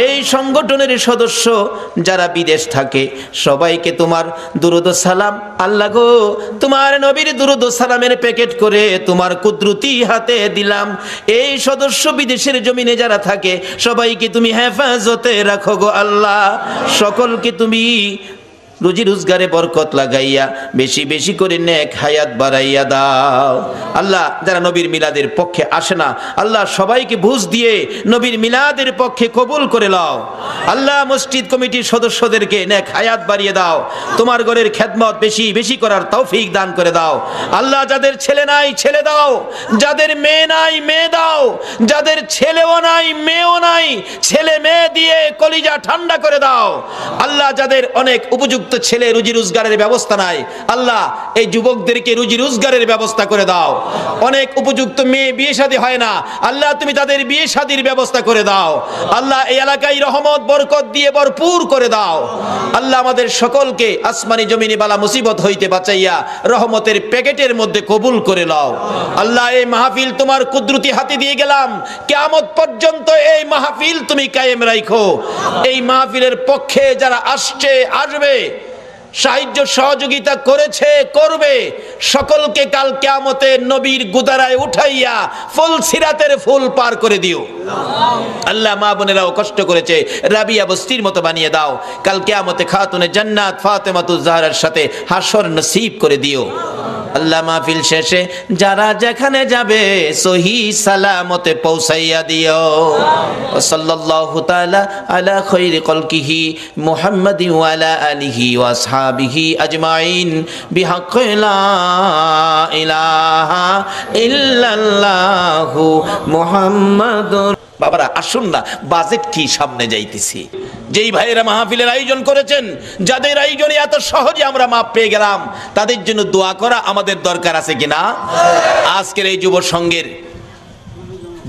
এই সংগঠনের সদস্য যারা বিদেশ থাকে সবাইকে তোমার দুরুদ সালাম, আল্লাহ গো তোমার নবীর দুরুদ সালামের প্যাকেট করে তোমার কুদরতি হাতে দিলাম। এই সদস্য বিদেশের জমিনে যারা থাকে সবাইকে তুমি হেফাজতে রাখো গো আল্লাহ। সকলকে তুমি রুজি রোজগারে বরকত লাগাইয়া বেশি বেশি করে নেক হায়াত বাড়াইয়া দাও। আল্লাহ যারা নবীর মিলাদের পক্ষে আসে না, আল্লাহ সবাইকে বুঝ দিয়ে নবীর মিলাদের পক্ষে কবুল করে নাও। আল্লাহ মসজিদ কমিটির সদস্যদেরকে নেক হায়াত বাড়িয়ে দাও, তোমার ঘরের খেদমত বেশি বেশি করার তৌফিক দান করে দাও। আল্লাহ যাদের ছেলে নাই ছেলে দাও, যাদের মেয়ে নাই মেয়ে দাও, যাদের ছেলেও নাই মেয়েও নাই ছেলে মেয়ে দিয়ে কলিজা ঠান্ডা করে দাও। আল্লাহ যাদের অনেক উপযুক্ত ছেলে রুজি রোজগারের ব্যবস্থা নাই, আল্লাহ এই যুবকদেরকে রুজি রোজগারের ব্যবস্থা করে দাও। অনেক উপযুক্ত মেয়ে বিয়ে শাদী হয় না, আল্লাহ তুমি তাদের বিয়ে শাদীর ব্যবস্থা করে দাও। আল্লাহ এই এলাকায় রহমত বরকত দিয়ে ভরপুর করে দাও। আল্লাহ আমাদের সকলকে আসমানি জমিনি বালা মুসিবত হইতে বাঁচাইয়া রহমতের প্যাকেটের মধ্যে কবুল করে নাও। আল্লাহ এই মাহফিল তোমার কুদরতি হাতে দিয়ে গেলাম, কিয়ামত পর্যন্ত এই মাহফিল তুমি কায়েম রাখো। এই মাহফিলের পক্ষে যারা আসছে আসবে সাহায্য সহযোগিতা করেছে করবে, সকলকে কাল কিয়ামতে নবীর গুদারায় উঠাইয়া ফুল সিরাতের ফুল পার করে দিও। আল্লাহ মা বোনেরাও কষ্ট করেছে, রাবিয়া বস্তির মতো বানিয়ে দাও। কাল কিয়ামতে খাতুনে জান্নাত ফাতেমাতুজ জাহরার সাথে হাসর নসিব করে দিও। আল্লাহ মাহফিল শেষে যারা যেখানে যাবে সহি সালামতে পৌঁছাইয়া দিও। সাল্লাল্লাহু তাআলা আলা খায়রি খালকিহি মুহাম্মাদিন ওয়া আলা আলিহি ওয়া আসহাবিহি আজমাইন বিহাক্কি লা ইলাহা ইল্লাল্লাহু মুহাম্মাদুর। বাবারা আসুন না, বাজেট কি সামনে যাইতেছি। যেই ভাইয়েরা মাহফিলের আয়োজন করেছেন, যাদের আয়োজনে এত সহজে আমরা মাপ পেয়ে গেলাম, তাদের জন্য দোয়া করা আমাদের দরকার আছে কিনা? আজকের এই যুব সংঘের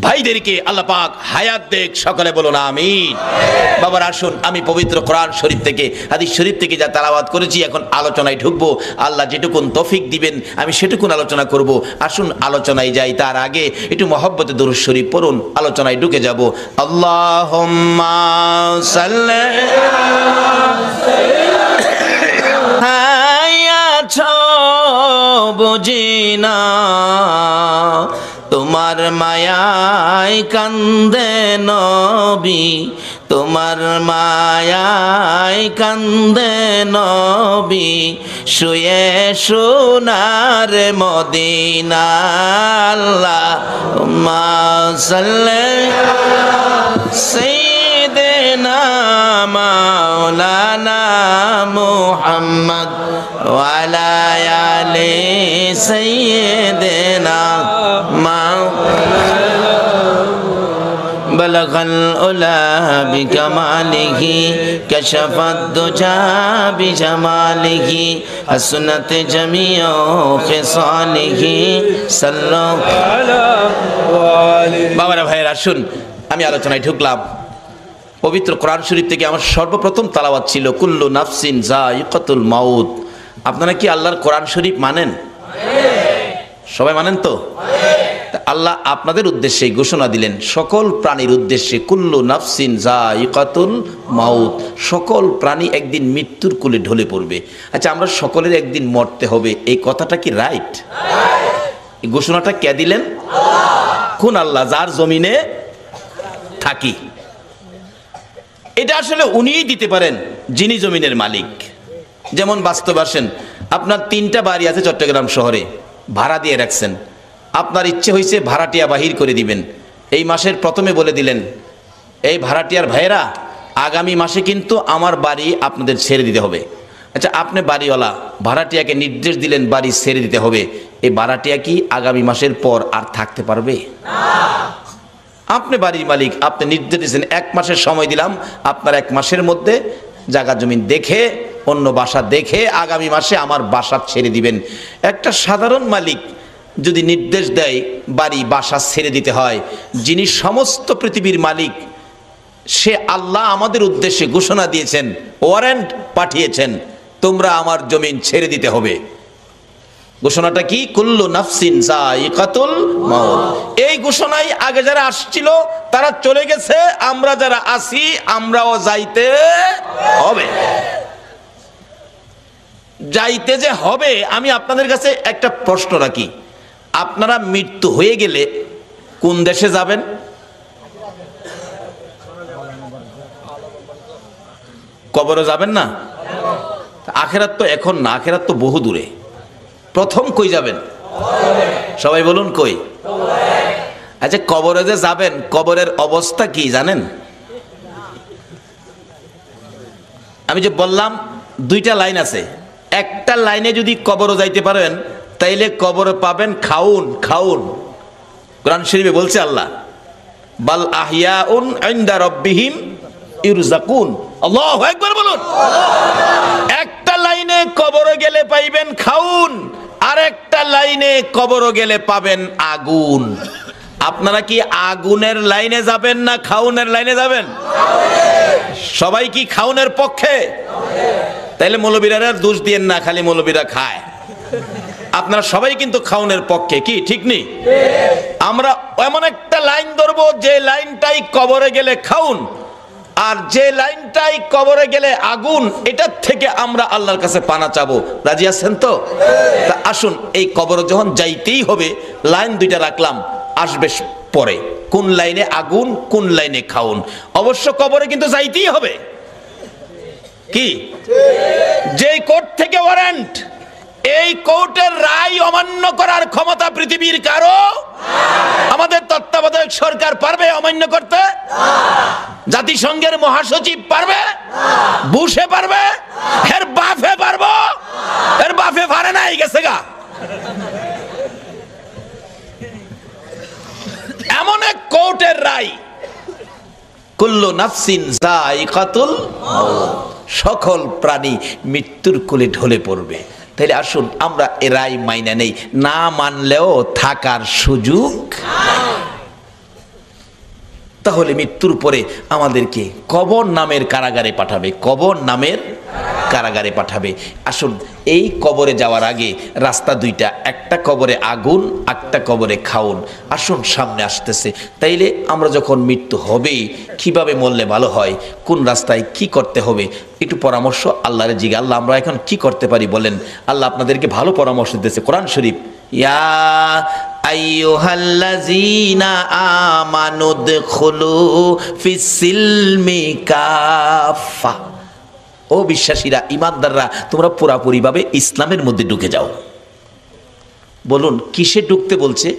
ভাইদেরকে আল্লাহ পাক হায়াত দেখ, সকলে বলো না আমিন। বাবার আসুন, আমি পবিত্র কোরআন শরীফ থেকে হাদিস শরীফ থেকে যা তেলাওয়াত করেছি এখন আলোচনায় ঢুকবো। আল্লাহ যেটুকুন তৌফিক দিবেন আমি সেটুকুন আলোচনা করব। আসুন আলোচনায় যাই, তার আগে একটু মহব্বতে দরুদ শরীফ পড়ুন, আলোচনায় ঢুকে যাব। আল্লাহুম্মা সাল্লি আছো বুঝিনা তোমার মায়ায় কান্দে নবী, তোমার মায়ায় কান্দে নবী, শুয়ে সোনার মদিনা আল্লাহুম্মা সাল্লি সাইয়্যিদিনা মাওলানা মুহাম্মদ ওয়া আলা আলি সাইয়্যিদিনা بلغ العلا بكماله كشف الدجى بجماله حسنت جميع خصاله صلوا على বাবারা ভাইরা শুন, আমি আলোচনায় ঢুকলাম। পবিত্র কোরআন শরীফ থেকে আমার সর্বপ্রথম তালাওয়াত ছিল কুল্লু নাফসিন যায়িকাতুল মাউত। আপনারা কি আল্লাহর কোরআন শরীফ মানেন? সবাই মানেন তো? আল্লাহ আপনাদের উদ্দেশ্যে ঘোষণা দিলেন, সকল প্রাণীর উদ্দেশ্যে কুল্লু নাফসিন যায়িকাতুল মাউত, সকল প্রাণী একদিন মৃত্যুর কোলে ঢলে পড়বে। আচ্ছা, আমরা সকলের একদিন মরতে হবে, এই কথাটা কি রাইট? এই ঘোষণাটা কে দিলেন? কোন আল্লাহ? যার জমিনে থাকি। এটা আসলে উনিই দিতে পারেন, যিনি জমিনের মালিক। যেমন বাস্তব আসেন, আপনার 3টা বাড়ি আছে চট্টগ্রাম শহরে, ভাড়া দিয়ে রাখছেন। আপনার ইচ্ছে হয়েছে ভাড়াটিয়া বাহির করে দিবেন। এই মাসের প্রথমে বলে দিলেন, এই ভাড়াটিয়ার ভাইয়েরা, আগামী মাসে কিন্তু আমার বাড়ি আপনাদের ছেড়ে দিতে হবে। আচ্ছা, আপনি বাড়িওয়ালা ভাড়াটিয়াকে নির্দেশ দিলেন বাড়ি ছেড়ে দিতে হবে। এই ভাড়াটিয়া কি আগামী মাসের পর আর থাকতে পারবে? আপনি বাড়ির মালিক, আপনি নির্দেশ দিয়েছেন 1 মাসের সময় দিলাম, আপনার 1 মাসের মধ্যে জায়গা জমিন দেখে, অন্য বাসা দেখে আগামী মাসে আমার বাসা ছেড়ে দিবেন। একটা সাধারণ মালিক যদি নির্দেশ দেয় বাড়ি বাসা ছেড়ে দিতে হয়, যিনি সমস্ত পৃথিবীর মালিক, সে আল্লাহ আমাদের উদ্দেশ্যে ঘোষণা দিয়েছেন, ওয়ারেন্ট পাঠিয়েছেন, তোমরা আমার জমিন ছেড়ে দিতে হবে। ঘোষণাটা কি? কুল্লু নাফসিন যায়িকাতুল মাউত। এই ঘোষণায় আগে যারা আসছিল তারা চলে গেছে, আমরা যারা আছি আমরাও যাইতে হবে। যাইতে যে হবে, আমি আপনাদের কাছে একটা প্রশ্ন রাখি, আপনারা মৃত্যু হয়ে গেলে কোন দেশে যাবেন? কবরে যাবেন না? আখেরাত তো এখন না, আখেরাত তো বহু দূরে। প্রথম কই যাবেন? সবাই বলুন কই? আচ্ছা, কবরে যে যাবেন, কবরের অবস্থা কি জানেন? আমি যে বললাম 2টা লাইন আছে, একটা লাইনে যদি কবরে যাইতে পারেন তাইলে কবরে পাবেন খাউন। খাউন কোরআন শরীফে বলছে আল্লাহ, বাল আহইয়াউন ইনদা রাব্বিহিম ইরযাকুন। আল্লাহু আকবার বলুন। একটা লাইনে কবরে গেলে পাইবেন খাউন, আর একটা লাইনে কবরে গেলে পাবেন আগুন। আপনারা কি আগুনের লাইনে যাবেন না খাউনের লাইনে যাবেন? সবাই কি খাউনের পক্ষে? তাইলে মৌলবীরা দোষ দিয়েন না, খালি মৌলবীরা খায়। আপনারা সবাই কিন্তু খাউনের পক্ষে, কি ঠিক নেই? আমরা এমন একটা লাইন ধরবো যে লাইনটাই কবরে গেলে খাউন, আর যে লাইনটাই কবরে গেলে আগুন। এটার থেকে আমরা আল্লাহর কাছে পানা চাবো। রাজি আছেন তো? তা আসুন, এই কবরে যখন যাইতেই হবে, লাইন 2টা রাখলাম, আসবে পরে কোন লাইনে আগুন, কোন লাইনে খাউন। অবশ্য কবরে কিন্তু যাইতেই হবে। কি? যেই কোর্ট থেকে ওয়ারেন্ট, এই কোর্টের রায় অমান্য করার ক্ষমতা পৃথিবীর কারো? আমাদের তত্ত্বাবধায়ক সরকার পারবে অমান্য করতে? জাতিসংঘের মহাসচিব পারবে? বুশে পারবে? এর বাফে পারবো? এর বাফে পারে নাই, গেছে গা। এমন এক কোর্টের রায়, কুল্লু নাফসিন যায়িকাতুল মাউত, সকল প্রাণী মৃত্যুর কোলে ঢলে পড়বে। তাইলে আসুন আমরা এ রায় মাইনা নেই, না মানলেও থাকার সুযোগ। তাহলে মৃত্যুর পরে আমাদেরকে কবর নামের কারাগারে পাঠাবে, কবর নামের কারাগারে পাঠাবে। আসুন, এই কবরে যাওয়ার আগে রাস্তা 2টা, একটা কবরে আগুন, একটা কবরে খাউন। আসুন, সামনে আসতেছে। তাইলে আমরা যখন মৃত্যু হবে, কিভাবে মরলে ভালো হয়, কোন রাস্তায় কি করতে হবে, একটু পরামর্শ আল্লাহর জিজ্ঞাসা। আল্লাহ, আমরা এখন কি করতে পারি বলেন? আল্লাহ আপনাদেরকে ভালো পরামর্শ দিতেছে কোরআন শরীফ। ইয়া আইয়ুহাল্লাযীনা আমানু দুখুলু ফিস সিলমি কাফা। ও বিশ্বাসীরা, ইমানদাররা, তোমরা পুরাপুরিভাবে ইসলামের মধ্যে ঢুকে যাও। বলুন কিসে ঢুকতে বলছে?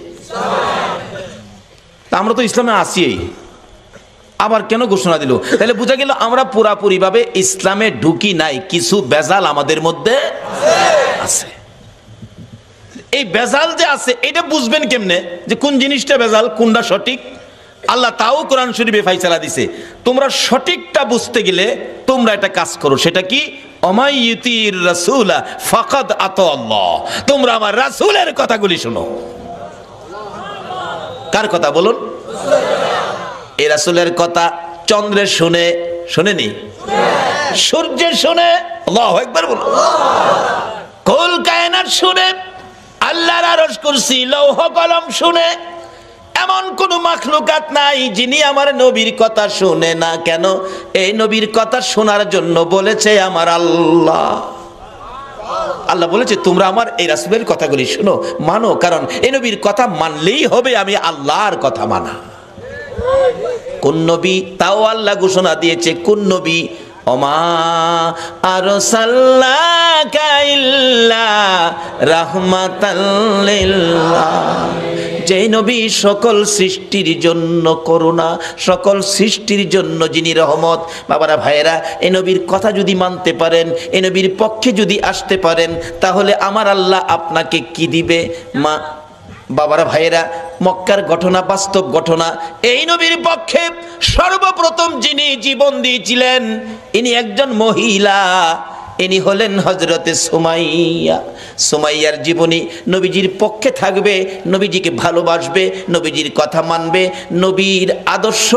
তা আমরা তো ইসলামে আসিই, আবার কেন ঘোষণা দিল? তাহলে বোঝা গেল আমরা পুরাপুরিভাবে ইসলামে ঢুকি নাই, কিছু বেজাল আমাদের মধ্যে আছে। এই বেজাল যে আছে এটা বুঝবেন কেমনে যে কোন জিনিসটা বেজাল কোনটা সঠিক? আল্লাহ তাও কোরআন শরীফে ফাইসালা দিছে। তোমরা সঠিকটা বুঝতে গেলে তোমরা একটা কাজ করো, সেটা কি? অমাইয়ুতির রাসূলা ফাকাদ আতাল্লাহ। তোমরা আমার রাসূলের কথাগুলি শোনো। কার কথা বলুন? এই রাসূলের কথা চন্দ্রের শুনে, শোনেনি? সূর্যের শুনে, আল্লাহু আকবার বলো। কুল কায়নাত শুনে, আল্লাহর আরশ কুরসি লৌহ কলম শুনে, এমন কোন মাখলুকাত নাই যিনি আমার নবীর কথা শুনে না। কেন? এই নবীর কথা শোনার জন্য বলেছে আমার আল্লাহ। আল্লাহ বলেছে তোমরা আমার এই রাসূলের কথাগুলি শুনো, মানো, কারণ এই নবীর কথা মানলেই হবে আমি আল্লাহর কথা মানা। কোন নবী? তাও আল্লাহ ঘোষণা দিয়েছে কোন নবী? ওমা আরসালনাকা ইল্লা রাহমাতাল লিল আলামিন। যে নবী সকল সৃষ্টির জন্য করুণা, সকল সৃষ্টির জন্য যিনি রহমত। বাবারা ভাইয়েরা, এই নবীর কথা যদি মানতে পারেন, এই নবীর পক্ষে যদি আসতে পারেন, তাহলে আমার আল্লাহ আপনাকে কি দিবে? মা বাবারা ভাইয়েরা, মক্কার ঘটনা বাস্তব ঘটনা। এই নবীর পক্ষে সর্বপ্রথম যিনি জীবন দিয়েছিলেন ইনি একজন মহিলা, ইনি হলেন হযরতে সুমাইয়া। সুমাইয়ার জীবনী নবীজির পক্ষে থাকবে, নবীজিকে ভালোবাসবে, নবীজির কথা মানবে, নবীর আদর্শ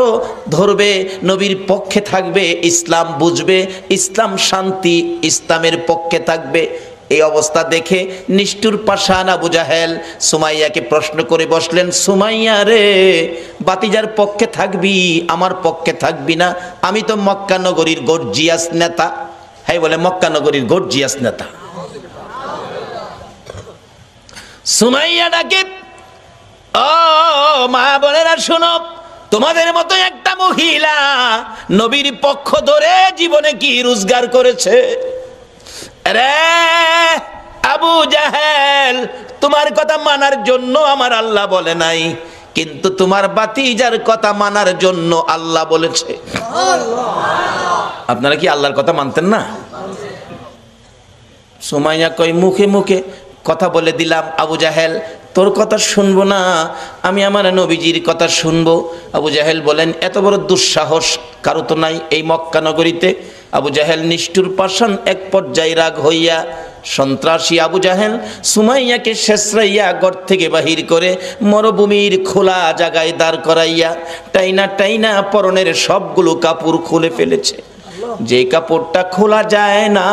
ধরবে, নবীর পক্ষে থাকবে, ইসলাম বুঝবে, ইসলাম শান্তি, ইসলামের পক্ষে থাকবে। এই অবস্থা দেখে নিষ্ঠুর পাষাণ আবু জাহেল সুমাইয়াকে প্রশ্ন করে বসলেন, সুমাইয়া রে, বাতিজার পক্ষে থাকবি, আমার পক্ষে থাকবি না? আমি তো মক্কা নগরীর গর্জিয়াস নেতা। হ্যাঁ বলে, মক্কা নগরীর গর্জিয়াস নেতা। সুমাইয়া ডাকে, ও মা বোনেরা শোনো, তোমাদের মতো একটা মহিলা নবীর পক্ষ ধরে জীবনে কি রোজগার করেছে? রে আবু জাহেল, তোমার কথা মানার জন্য আমার আল্লাহ বলে নাই, কিন্তু তোমার বাতিজার কথা মানার জন্য আল্লাহ বলেছে। আপনারা কি আল্লাহর কথা মানতেন না? সুমাইয়া কয়, মুখে মুখে কথা বলে দিলাম আবু জাহেল, তোর কথা শুনবো না, আমি আমার নবীজির কথা শুনবো। আবু জাহেল বলেন, এত বড় দুঃসাহস কারো তো নাই এই মক্কা নগরীতে। আবু জাহেল নিষ্ঠুর পাষাণ এক পর্যায়ে রাগ হইয়া সন্ত্রাসী আবু জাহেল সুমাইয়াকে শেষরাইয়া ঘর থেকে বাহির করে মরুভূমির খোলা জায়গায় দাঁড় করাইয়া টাইনা টাইনা পরনের সবগুলো কাপড় খুলে ফেলেছে। যে কাপড়টা খোলা যায় না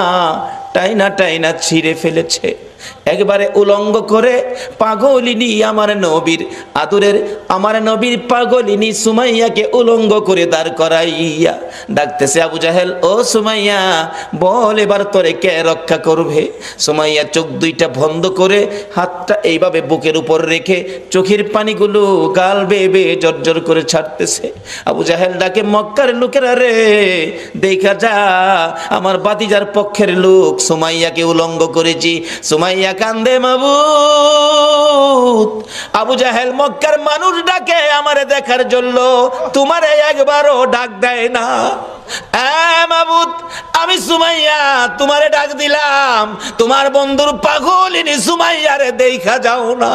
টাইনা টাইনা ছিঁড়ে ফেলেছে। একবারে উলঙ্গ করে পাগলিনী আমার নবীর আদরের, আমার নবীর পাগলিনী সুমাইয়াকে উলঙ্গ করে দাঁড় করাইয়া ডাকতেছে, আবু জাহেল ও সুমাইয়া, বল এবার তোরে কে রক্ষা করবে? সুমাইয়া চোখ দুইটা বন্ধ করে হাতটা এইভাবে বুকের উপর রেখে চোখের পানিগুলো গাল বেয়ে বেয়ে জর্জর করে ছাড়তেছে। আবু জাহেল ডাকে, মক্কার লোকেরা রে, দেখা যা, আমার বাতিজার পক্ষের লোক সুমাইয়াকে উলঙ্গ করেছি। সুমাইয়া কান্দে, মাবুদ। আবু জাহেল মক্কার মানুষ ডাকে আমারে দেখার জন্য, তোমারে একবারও ডাক দেয় না। মাবুদ, আমি সুমাইয়া তোমারে ডাক দিলাম, তোমার বন্ধুর পাগলিনী সুমাইয়ারে দেখা যাও না।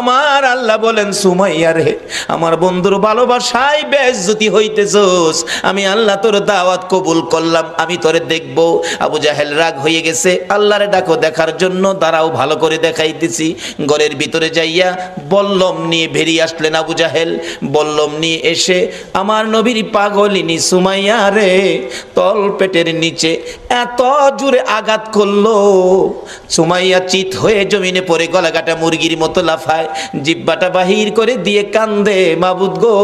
আমার আল্লাহ বলেন, সুমাইয়া রে, আমার বন্ধুর ভালোবাসায় বেইজ্জতি হইতেছস, আমি আল্লাহ তোর দাওয়াত কবুল করলাম, আমি তোরে দেখব। আবু জাহেল রাগ হয়ে গেছে, আল্লাহরে ডাকো দেখার জন্য, দাঁড়াও ভালো করে দেখাইতেছি। ঘরের ভিতরে যাইয়া বল্লম নিয়ে বেরিয়ে আসলেন আবু জাহেল। বল্লম নিয়ে এসে আমার নবীর পাগলিনী সুমাইয়া রে তল পেটের নিচে এত জোরে আঘাত করলো, সুমাইয়া চিত হয়ে জমিনে পড়ে গলাকাটা মুরগির মতো লাফায়, জিব্বাটা বাহির করে দিয়ে কান্দে, মাবুদ গো,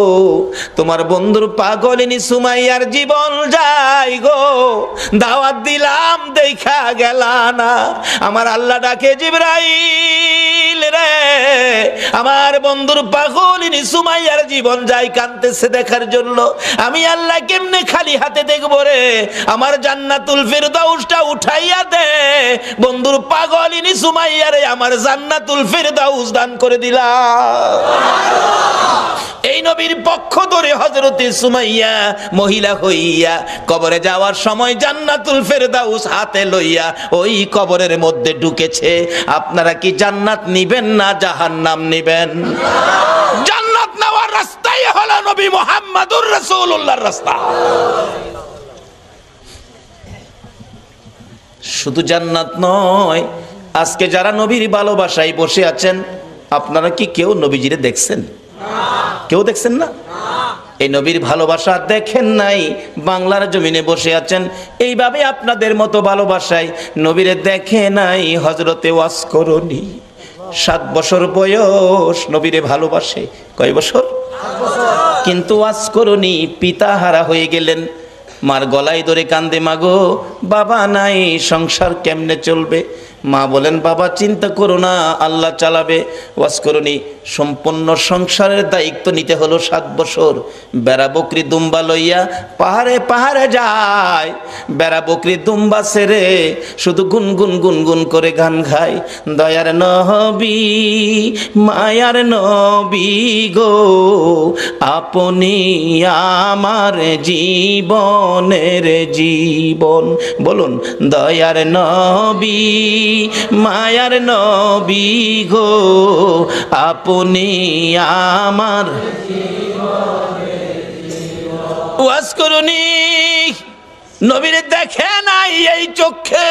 তোমার বন্ধুর পাগলিনী সুমাইয়ার জীবন যায় গো, দাওয়াত দিলাম দেখা গেলা না। আমার আল্লাহ ডাকে, জিবরাইল রে, আমার বন্ধুর পাগলিনী সুমাইয়ার জীবন যায় কাঁদতেছে দেখার জন্য। আমি আল্লাহ কেমনে খালি হাতে দেখবো রে, আমার জান্নাতুল ফিরদাউসটা উঠাইয়া দে। বন্ধুর পাগলিনী সুমাইয়ারে আমার জান্নাতুল ফিরদাউস দান করে দিলাম। এই নবীর পক্ষ ধরে হযরতে সুমাইয়া মহিলা হইয়া কবরে যাওয়ার সময় জান্নাতুল ফেরদাউস হাতে লইয়া ওই কবরের মধ্যে ঢুকেছে। আপনারা কি জান্নাত নিবেন না জাহান্নাম নিবেন? জান্নাত নেওয়ার রাস্তাই হলো নবী মুহাম্মদুর রাসূলুল্লাহর রাস্তা। শুধু জান্নাত নয়, আজকে যারা নবীর ভালোবাসায় বসে আছেন, আপনারা কি কেউ নবীজিরে দেখছেন? কেউ দেখছেন না? এই নবীর ভালোবাসা দেখেন নাই, বাংলার জমিনে বসে আছেন। এইভাবে আপনাদের মতো ভালোবাসায় নবীরে দেখে নাই হযরতে ওয়াসকরণী। 7 বছর বয়স নবীরে ভালোবাসে। কয় বছর? কিন্তু ওয়াসকরণী পিতাহারা হয়ে গেলেন। মার গলায় ধরে কান্দে, মাগো বাবা নাই, সংসার কেমনে চলবে? মা বলেন, বাবা চিন্তা করো না, আল্লাহ চালাবে। ওয়াসকরণী সম্পূর্ণ সংসারের দায়িত্ব নিতে হলো। 7 বছর বেড়া বকরি দুম্বা লইয়া পাহাড়ে পাহাড়ে যায়। বেড়া বকরি দুম্বা ছেড়ে শুধু গুনগুন গুনগুন করে গান গায়। দয়ার নবী মায়ার নবী গো, আপনি আমার জীবনের জীবন। বলুন, দয়ার নবী মায়ার নবী গো, আপনি আমার। ওয়াসকরণী নবীরে দেখে নাই এই চোখে,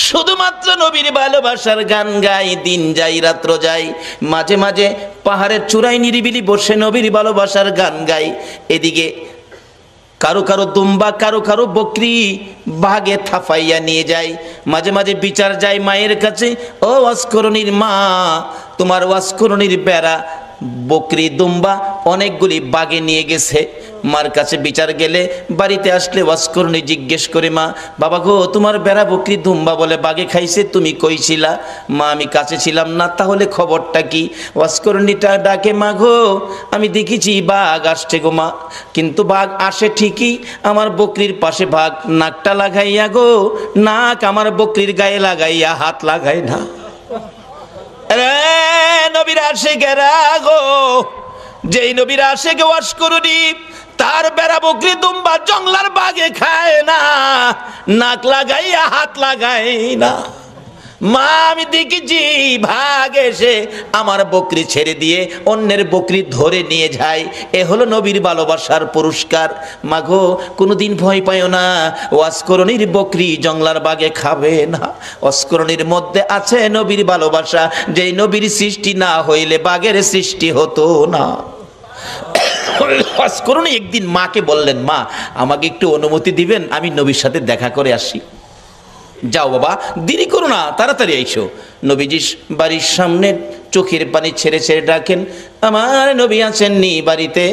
শুধুমাত্র নবীর ভালোবাসার গান গাই। দিন যাই রাত্র যাই, মাঝে মাঝে পাহাড়ের চূড়ায় নিরিবিলি বসে নবীর ভালোবাসার গান গাই। এদিকে কারো কারো দুম্বা, কারো কারো বকরি ভাগে থাফাইয়া নিয়ে যায়। মাঝে মাঝে বিচার যায় মায়ের কাছে, ও ওয়াসকরণীর মা, তোমার ওয়াসকরণীর বেড়া বকরি দুম্বা অনেকগুলি বাগে নিয়ে গেছে। মার কাছে বিচার গেলে, বাড়িতে আসলে ওয়াসকরণী জিজ্ঞেস করে, মা বাবা গো, তোমার বেড়া বকরি দুম্বা বলে বাগে খাইছে, তুমি কইছিলা? মা আমি কাছে ছিলাম না, তাহলে খবরটা কি? ওয়াসকরণীটা ডাকে, মা গো আমি দেখেছি বাঘ আসছে গো মা, কিন্তু বাঘ আসে ঠিকই, আমার বকরির পাশে বাঘ নাকটা লাগাইয়া গো, নাক আমার বকরির গায়ে লাগাইয়া হাত লাগায় না। রে নবীর আশিকেরা গো, যেই নবীর আশিকে ওয়াসকরণী, তার বেড়া বকরি দুম্বা জংলার বাগে খায় না, নাক লাগাইয়া হাত লাগাই না। মা আমি দেখেছি ভাগ এসে আমার বকরি ছেড়ে দিয়ে অন্যের বকরি ধরে নিয়ে যায়। এ হলো নবীর ভালোবাসার পুরস্কার। মাগো কোনোদিন ভয় পাইও না, ওয়াসকরণীর বকরি জংলার বাগে খাবে না। ওয়াসকরণীর মধ্যে আছে নবীর ভালোবাসা, যেই নবীর সৃষ্টি না হইলে বাঘের সৃষ্টি হতো না। ওয়াসকরণী একদিন মাকে বললেন, মা আমাকে একটু অনুমতি দিবেন, আমি নবীর সাথে দেখা করে আসি। যাও বাবা, দেরি করো না, তাড়াতাড়ি আইসো। নবীজি বাড়ির সামনে চোখের পানি ছেড়ে ছেড়ে ডাকেন, আমার নবী আছেননি বাড়িতে?